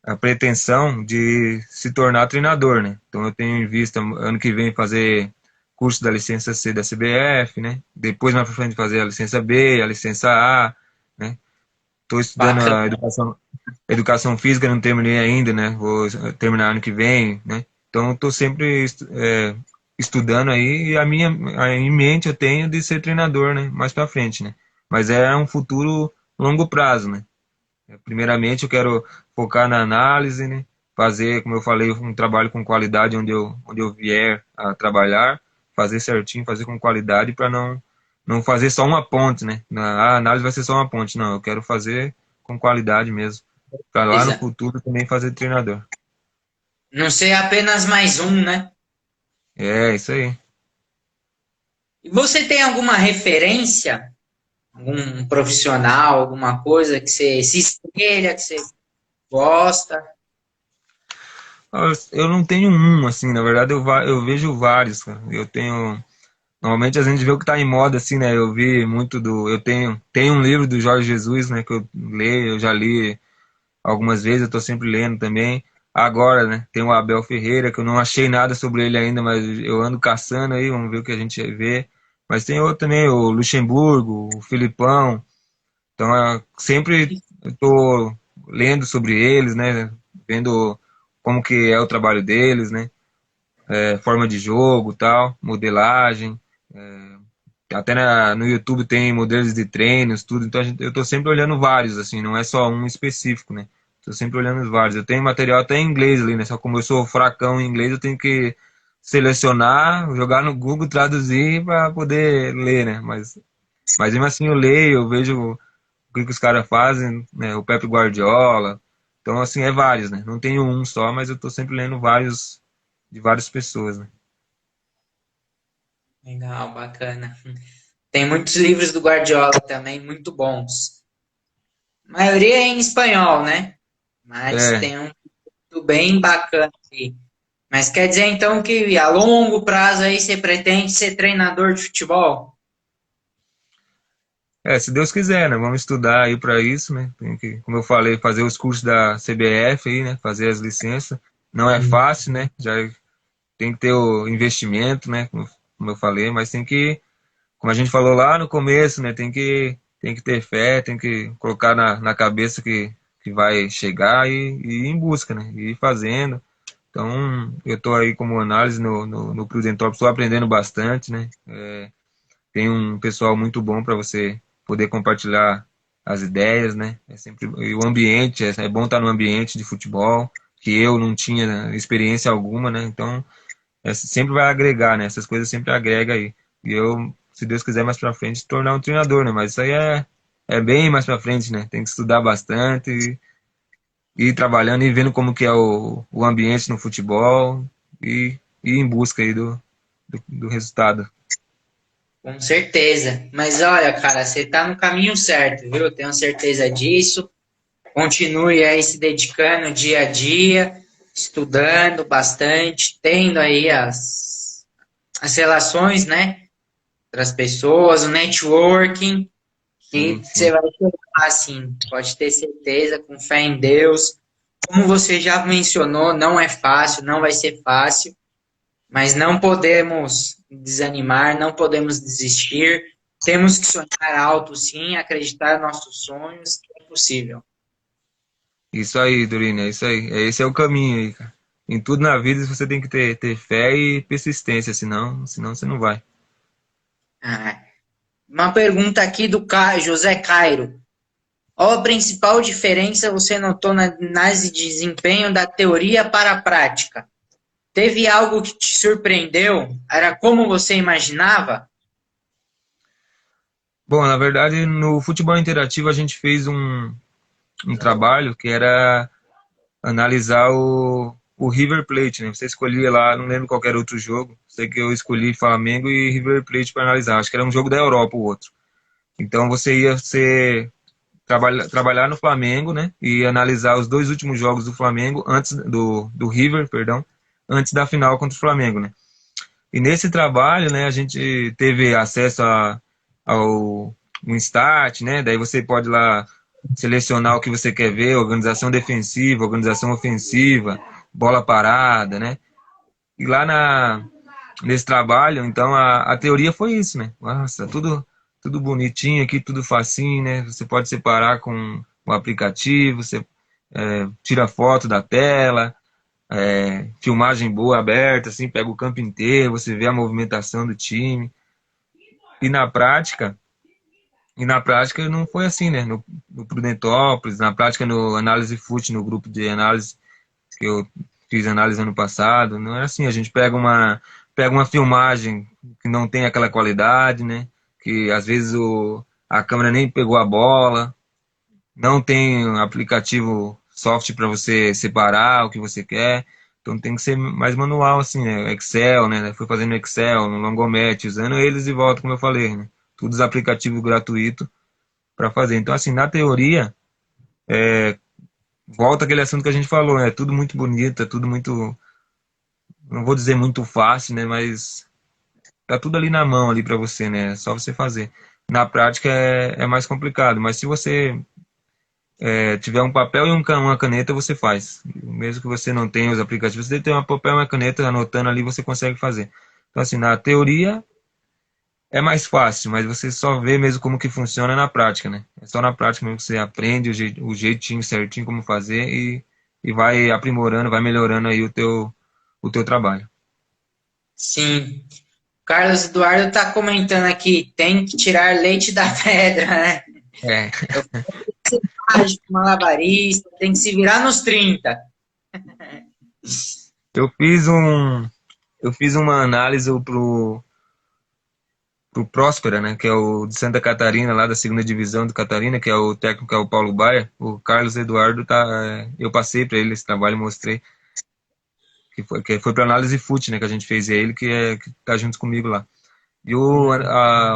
a pretensão de se tornar treinador, né? Então eu tenho em vista ano que vem fazer curso da licença C da CBF, né? Depois mais para frente fazer a licença B, a licença A, né? Estou estudando a educação física, não terminei ainda, né? Vou terminar ano que vem, né? Então estou sempre estudando aí, e em mente eu tenho de ser treinador, né? Mais para frente, né? Mas é um futuro longo prazo, né? Primeiramente eu quero focar na análise, né? Fazer, como eu falei, um trabalho com qualidade onde eu vier a trabalhar, fazer certinho, fazer com qualidade para não fazer só uma ponte, né? A análise vai ser só uma ponte, não. Eu quero fazer com qualidade mesmo, para lá no Beleza. futuro também fazer treinador. Não ser apenas mais um, né? É, isso aí. E você tem alguma referência, algum profissional, alguma coisa que você se espelha, que você gosta? Eu não tenho um, assim, na verdade eu vejo vários, cara. Eu tenho. Normalmente a gente vê o que tá em moda, assim, né? Eu vi muito do. Tenho um livro do Jorge Jesus, né? Que eu leio, eu já li algumas vezes, eu tô sempre lendo também. Agora, né? Tem o Abel Ferreira, que eu não achei nada sobre ele ainda, mas eu ando caçando aí, vamos ver o que a gente vê. Mas tem outro também, o Luxemburgo, o Filipão. Então, sempre eu tô lendo sobre eles, né? Vendo como que é o trabalho deles, né? Forma de jogo, tal, modelagem. Até no YouTube tem modelos de treinos, tudo. Então eu tô sempre olhando vários, assim, não é só um específico, né? Tô sempre olhando os vários. Eu tenho material até em inglês ali, né? Só como eu sou fracão em inglês, eu tenho que selecionar, jogar no Google, traduzir para poder ler, né? Mas mesmo assim eu leio, eu vejo o que os caras fazem, né? O Pepe Guardiola. Então, assim, é vários, né? Não tenho um só, mas eu tô sempre lendo vários de várias pessoas, né? Legal, bacana. Tem muitos livros do Guardiola também, muito bons. A maioria é em espanhol, né? Mas É, tem um muito bem bacana aqui. Mas quer dizer então que a longo prazo aí você pretende ser treinador de futebol? se Deus quiser, né? Vamos estudar aí para isso, né? Tem que, como eu falei, fazer os cursos da CBF aí, né? Fazer as licenças. Não é fácil, né? Já tem que ter o investimento, né? Como eu falei, mas tem que, como a gente falou lá no começo, né? Tem que ter fé, tem que colocar na cabeça que vai chegar e ir em busca, né? E ir fazendo. Então, eu estou aí como análise no Prudentópolis, estou aprendendo bastante, né? Tem um pessoal muito bom para você poder compartilhar as ideias, né? E o ambiente, é bom estar no ambiente de futebol, que eu não tinha experiência alguma, né? Então, sempre vai agregar, né? Essas coisas sempre agregam aí. E eu, se Deus quiser, mais para frente, tornar um treinador, né? Mas isso aí é bem mais para frente, né? Tem que estudar bastante e ir trabalhando e vendo como que é o ambiente no futebol e ir em busca aí do resultado. Com certeza. Mas olha, cara, você tá no caminho certo, viu? Eu tenho certeza disso. Continue aí se dedicando dia a dia, estudando bastante, tendo aí as relações, né, das pessoas, o networking, Sim, e você sim. vai chegar assim, pode ter certeza, com fé em Deus. Como você já mencionou, não é fácil, não vai ser fácil, mas não podemos desanimar, não podemos desistir. Temos que sonhar alto, sim, acreditar nos nossos sonhos, que é possível. Isso aí, Dorine, é isso aí. Esse é o caminho aí, cara. Em tudo na vida você tem que ter fé e persistência, senão você não vai. Ah, uma pergunta aqui do José Cairo. Qual a principal diferença você notou na análise de desempenho da teoria para a prática? Teve algo que te surpreendeu? Era como você imaginava? Bom, na verdade, no futebol interativo a gente fez um trabalho que era analisar o River Plate, né? Você escolhia lá, não lembro qual era outro jogo. Sei que eu escolhi Flamengo e River Plate para analisar. Acho que era um jogo da Europa o outro. Então você ia trabalhar no Flamengo, né? E analisar os dois últimos jogos do Flamengo antes do River, perdão, antes da final contra o Flamengo, né? E nesse trabalho, né, a gente teve acesso ao um start, né? Daí você pode lá selecionar o que você quer ver, organização defensiva, organização ofensiva, bola parada, né? E lá nesse trabalho, então a teoria foi isso, né? Nossa, tudo bonitinho aqui, tudo facinho, né? Você pode separar com o aplicativo, você tira foto da tela, filmagem boa, aberta, assim, pega o campo inteiro, você vê a movimentação do time. E na prática, não foi assim, né? No Prudentópolis, na prática no Análise Fut, no grupo de análise que eu fiz análise ano passado, não é assim, a gente pega uma filmagem que não tem aquela qualidade, né? Que às vezes a câmera nem pegou a bola, não tem um aplicativo software para você separar o que você quer, então tem que ser mais manual, assim, né? Excel, né? Fui fazendo Excel, no Longomate, usando eles e volta, como eu falei, né? Todos os aplicativos gratuitos para fazer. Então, assim, na teoria, volta aquele assunto que a gente falou, né? É tudo muito bonito, é tudo muito, não vou dizer muito fácil, né? Mas tá tudo ali na mão ali para você, né? É só você fazer. Na prática é mais complicado, mas se você tiver um papel e uma caneta, você faz. Mesmo que você não tenha os aplicativos, você tem um papel e uma caneta anotando ali, você consegue fazer. Então, assim, na teoria é mais fácil, mas você só vê mesmo como que funciona na prática, né? É só na prática mesmo que você aprende o jeitinho certinho como fazer e vai aprimorando, vai melhorando aí o teu trabalho. Sim. Carlos Eduardo está comentando aqui, tem que tirar leite da pedra, né? É, Eu fui mágico, malabarista, tem que se virar nos 30. eu fiz eu fiz uma análise pro Próspera, né, que é o de Santa Catarina, lá da segunda divisão de Catarina, que é o técnico, é o Paulo Baia. O Carlos Eduardo eu passei para ele esse trabalho, mostrei que foi para análise fut, né, que a gente fez, e é ele que tá junto comigo lá. E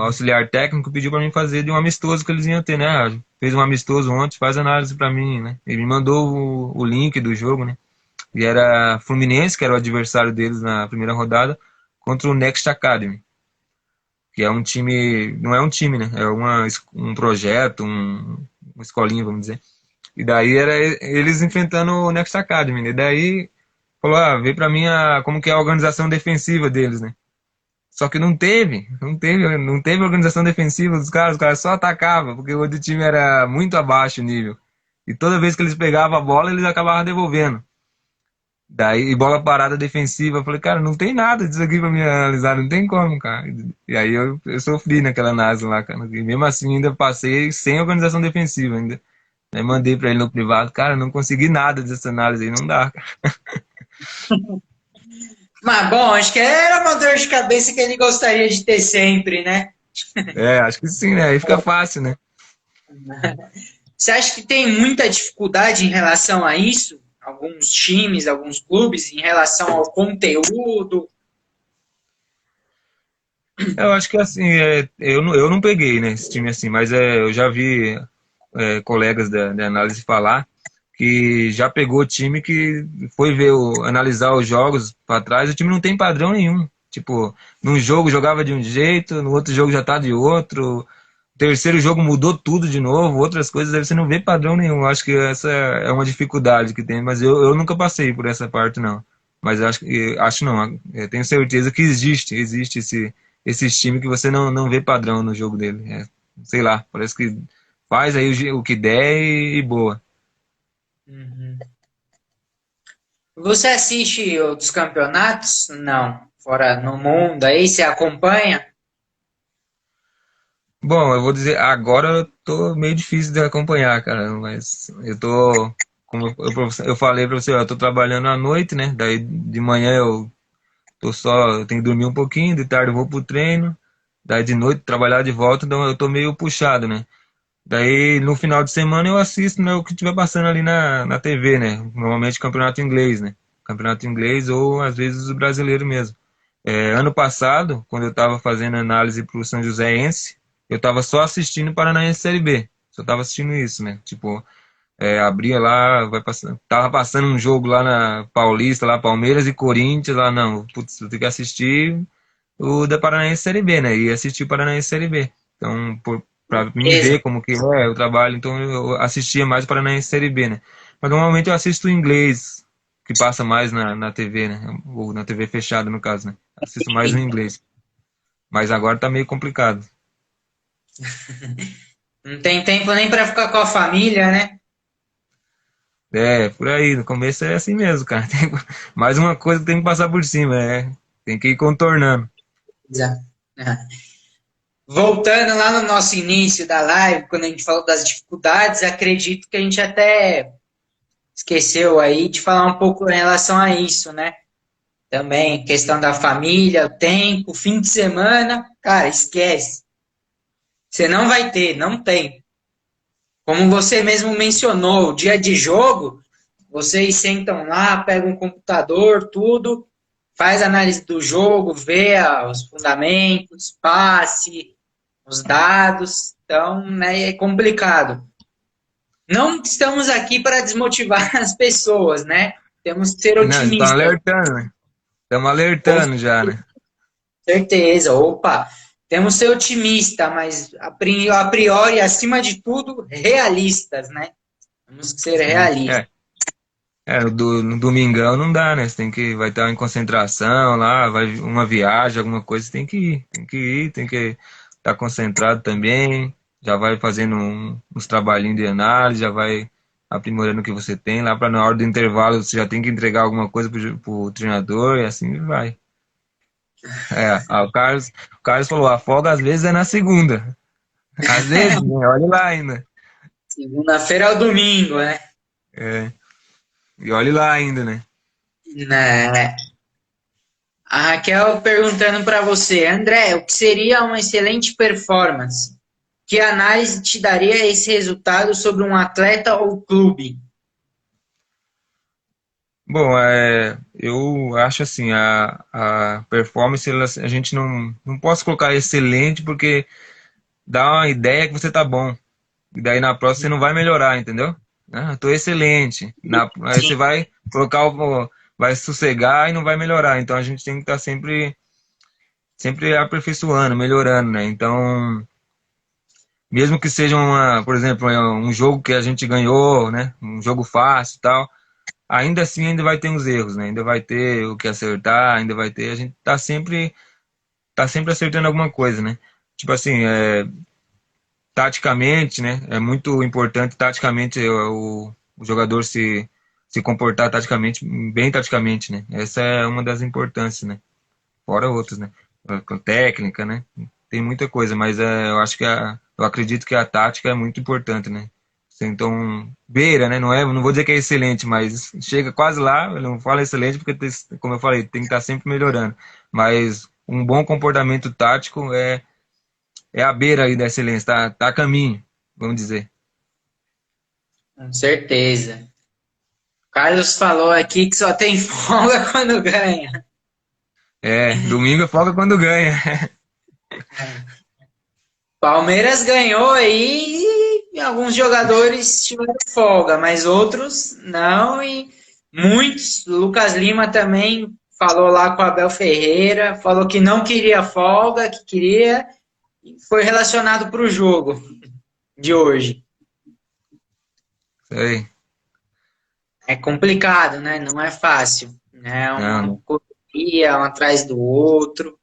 auxiliar técnico pediu para mim fazer de um amistoso que eles iam ter, né? Fez um amistoso ontem, faz análise para mim, né? Ele me mandou o link do jogo, né? E era Fluminense, que era o adversário deles na primeira rodada, contra o Next Academy, que é um time, não é um time, né? É um projeto, uma escolinha, vamos dizer. E daí era eles enfrentando o Next Academy, né? E daí falou, vê pra mim como que é a organização defensiva deles, né? Só que não teve organização defensiva dos caras, os caras só atacavam, porque o outro time era muito abaixo o nível. E toda vez que eles pegavam a bola, eles acabavam devolvendo. Daí, bola parada defensiva, eu falei, cara, não tem nada disso aqui pra me analisar, não tem como, cara. E aí eu sofri naquela análise lá, cara. E mesmo assim, ainda passei sem organização defensiva ainda. Aí mandei pra ele no privado, cara, não consegui nada dessa análise aí, não dá, cara. Mas, bom, acho que era uma dor de cabeça que ele gostaria de ter sempre, né? Acho que sim, né? Aí fica fácil, né? Você acha que tem muita dificuldade em relação a isso? Alguns times, alguns clubes, em relação ao conteúdo? Eu acho que assim, eu não peguei, né, esse time assim, mas eu já vi colegas da análise falar que já pegou time que foi analisar os jogos para trás, o time não tem padrão nenhum. Tipo, num jogo jogava de um jeito, no outro jogo já tá de outro, terceiro jogo mudou tudo de novo, outras coisas, aí você não vê padrão nenhum. Eu acho que essa é uma dificuldade que tem, mas eu nunca passei por essa parte, não. Mas acho não, eu tenho certeza que existe esses times que você não vê padrão no jogo dele. Sei lá, parece que faz aí o que der e boa. Uhum. Você assiste outros campeonatos? Não. Fora no mundo aí, você acompanha? Bom, eu vou dizer, agora eu tô meio difícil de acompanhar, cara, mas como eu falei pra você, eu tô trabalhando à noite, né? Daí de manhã eu tenho que dormir um pouquinho, de tarde eu vou pro treino, daí de noite trabalhar de volta, então eu tô meio puxado, né? Daí no final de semana eu assisto, né, o que estiver passando ali na TV, né? Normalmente campeonato inglês, né? Campeonato inglês ou às vezes o brasileiro mesmo. Ano passado, quando eu estava fazendo análise para o São Joséense, eu estava só assistindo Paranaense Série B. Só estava assistindo isso, né? Tipo, abria lá, tava passando um jogo lá na Paulista, lá Palmeiras e Corinthians, lá não, putz, eu tenho que assistir o da Paranaense Série B, né? E assistir o Paranaense Série B. Então, para mim Beleza. ver como que é o trabalho, então eu assistia mais o Paranaense Série B, né? Mas normalmente eu assisto o inglês, que passa mais na TV, né? Ou na TV fechada, no caso, né? Assisto mais o inglês. Mas agora tá meio complicado. Não tem tempo nem para ficar com a família, né? É, por aí, no começo é assim mesmo, cara. Mais uma coisa que tem que passar por cima, tem que ir contornando. Exato. Voltando lá no nosso início da live, quando a gente falou das dificuldades, acredito que a gente até esqueceu aí de falar um pouco em relação a isso, né? Também, questão da família, o tempo, fim de semana, cara, esquece. Você não vai ter, não tem. Como você mesmo mencionou, o dia de jogo, vocês sentam lá, pegam um computador, tudo, faz análise do jogo, vê os fundamentos, passe, os dados, então né, é complicado. Não estamos aqui para desmotivar as pessoas, né? Temos que ser Não, estão otimistas. alertando, né? Estamos Com alertando já, né? certeza, opa, temos que ser otimistas, mas a priori, acima de tudo, realistas, né? Temos que ser Sim. realistas. No domingão não dá, né? Você vai estar em concentração lá, vai uma viagem, alguma coisa, você tem que estar concentrado também, já vai fazendo uns trabalhinhos de análise, já vai aprimorando o que você tem lá para na hora do intervalo você já tem que entregar alguma coisa pro treinador e assim vai. O Carlos falou, a folga às vezes é na segunda. Às vezes, né? Olha lá ainda. Segunda-feira é o domingo, né? É, e olhe lá ainda, né? Né? A Raquel perguntando para você, André, o que seria uma excelente performance? Que análise te daria esse resultado sobre um atleta ou clube? Bom, eu acho assim, a performance, a gente não posso colocar excelente porque dá uma ideia que você tá bom. E daí na próxima você não vai melhorar, entendeu? Ah, tô excelente. Aí você Sim, vai colocar vai sossegar e não vai melhorar. Então a gente tem que estar sempre aperfeiçoando, melhorando, né? Então, mesmo que seja por exemplo, um jogo que a gente ganhou, né? Um jogo fácil e tal, ainda assim ainda vai ter uns erros, né? Ainda vai ter o que acertar, ainda vai ter. A gente tá sempre acertando alguma coisa, né? Tipo assim, taticamente, né? É muito importante taticamente o jogador se comportar taticamente, bem taticamente, né? Essa é uma das importâncias, né? Fora outras, né? Com técnica, né? Tem muita coisa, mas eu acredito que a tática é muito importante, né? Então, beira, né? Não vou dizer que é excelente, mas chega quase lá. Eu não falo excelente porque, como eu falei, tem que estar sempre melhorando. Mas um bom comportamento tático é a beira aí da excelência, tá a caminho, vamos dizer. com certeza. Carlos falou aqui que só tem folga quando ganha. Domingo é folga quando ganha. Palmeiras ganhou aí e alguns jogadores tiveram folga, mas outros não. E muitos, Lucas Lima também falou lá com o Abel Ferreira, falou que não queria folga, que queria, e foi relacionado para o jogo de hoje. Sei. É complicado, né? Não é fácil. Né? É Não, uma não. correria, um atrás do outro.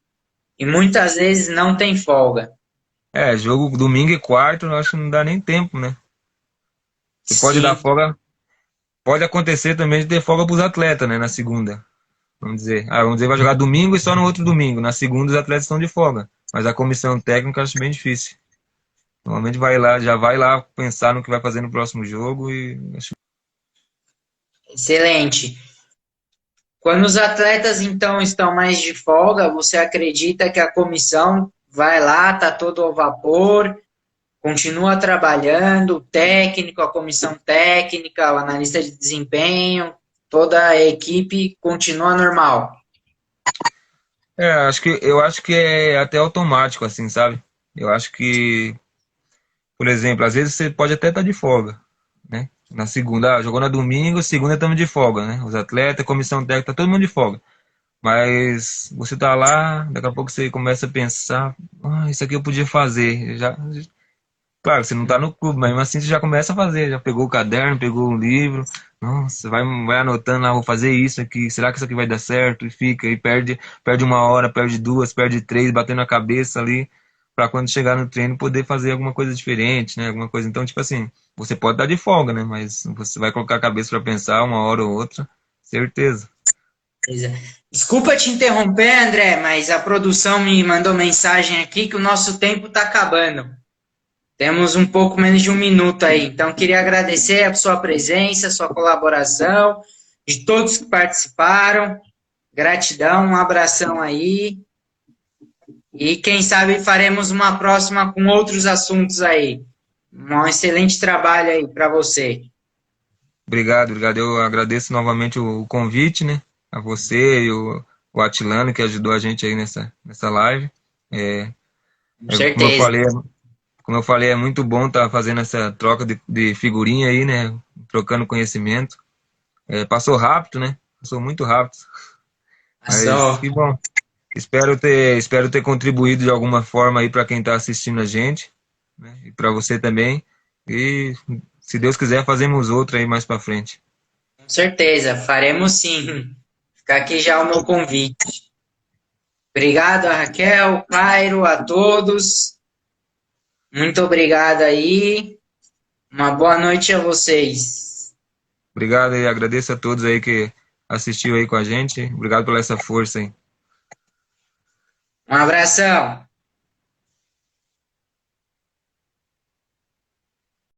E muitas vezes não tem folga. Jogo domingo e quarto, eu acho que não dá nem tempo, né? Você pode dar Sim, folga, pode acontecer também de ter folga para os atletas, né? Na segunda. Vamos dizer, vai jogar domingo e só no outro domingo. Na segunda os atletas estão de folga. Mas a comissão técnica eu acho bem difícil. Normalmente já vai lá pensar no que vai fazer no próximo jogo e acho. excelente. Quando os atletas então estão mais de folga, você acredita que a comissão vai lá, tá todo ao vapor, continua trabalhando, o técnico, a comissão técnica, o analista de desempenho, toda a equipe continua normal? Eu acho que é até automático, assim, sabe? Eu acho que, por exemplo, às vezes você pode até estar de folga, né? Na segunda, jogou na domingo, segunda estamos de folga, né? Os atletas, comissão técnica, tá todo mundo de folga. Mas você tá lá, daqui a pouco você começa a pensar, isso aqui eu podia fazer. Claro, você não tá no clube, mas mesmo assim você já começa a fazer, já pegou o caderno, pegou o livro, nossa, vai anotando lá, vou fazer isso aqui, será que isso aqui vai dar certo? E fica, e perde uma hora, perde duas, perde três, batendo a cabeça ali. para quando chegar no treino poder fazer alguma coisa diferente, né? Alguma coisa. Então, tipo assim, você pode dar de folga, né? Mas você vai colocar a cabeça para pensar uma hora ou outra, certeza. Desculpa te interromper, André, mas a produção me mandou mensagem aqui que o nosso tempo está acabando. Temos um pouco menos de um minuto aí, então queria agradecer a sua presença, a sua colaboração, de todos que participaram. Gratidão, um abração aí. E quem sabe faremos uma próxima com outros assuntos aí. Um excelente trabalho aí para você. Obrigado, obrigado. Eu agradeço novamente o convite, né? A você e o Atilano, que ajudou a gente aí nessa live. É, Com como eu certeza. falei, é muito bom estar fazendo essa troca de figurinha aí, né? Trocando conhecimento. Passou rápido, né? Passou muito rápido. Mas Só. que bom. Espero ter contribuído de alguma forma aí para quem está assistindo a gente, né? E para você também. E se Deus quiser, fazemos outra aí mais para frente. Com certeza, faremos sim. Fica aqui já o meu convite. Obrigado a Raquel, Cairo, a todos. Muito obrigado aí. Uma boa noite a vocês. Obrigado e agradeço a todos aí que assistiu aí com a gente. Obrigado pela essa força aí. Um abração.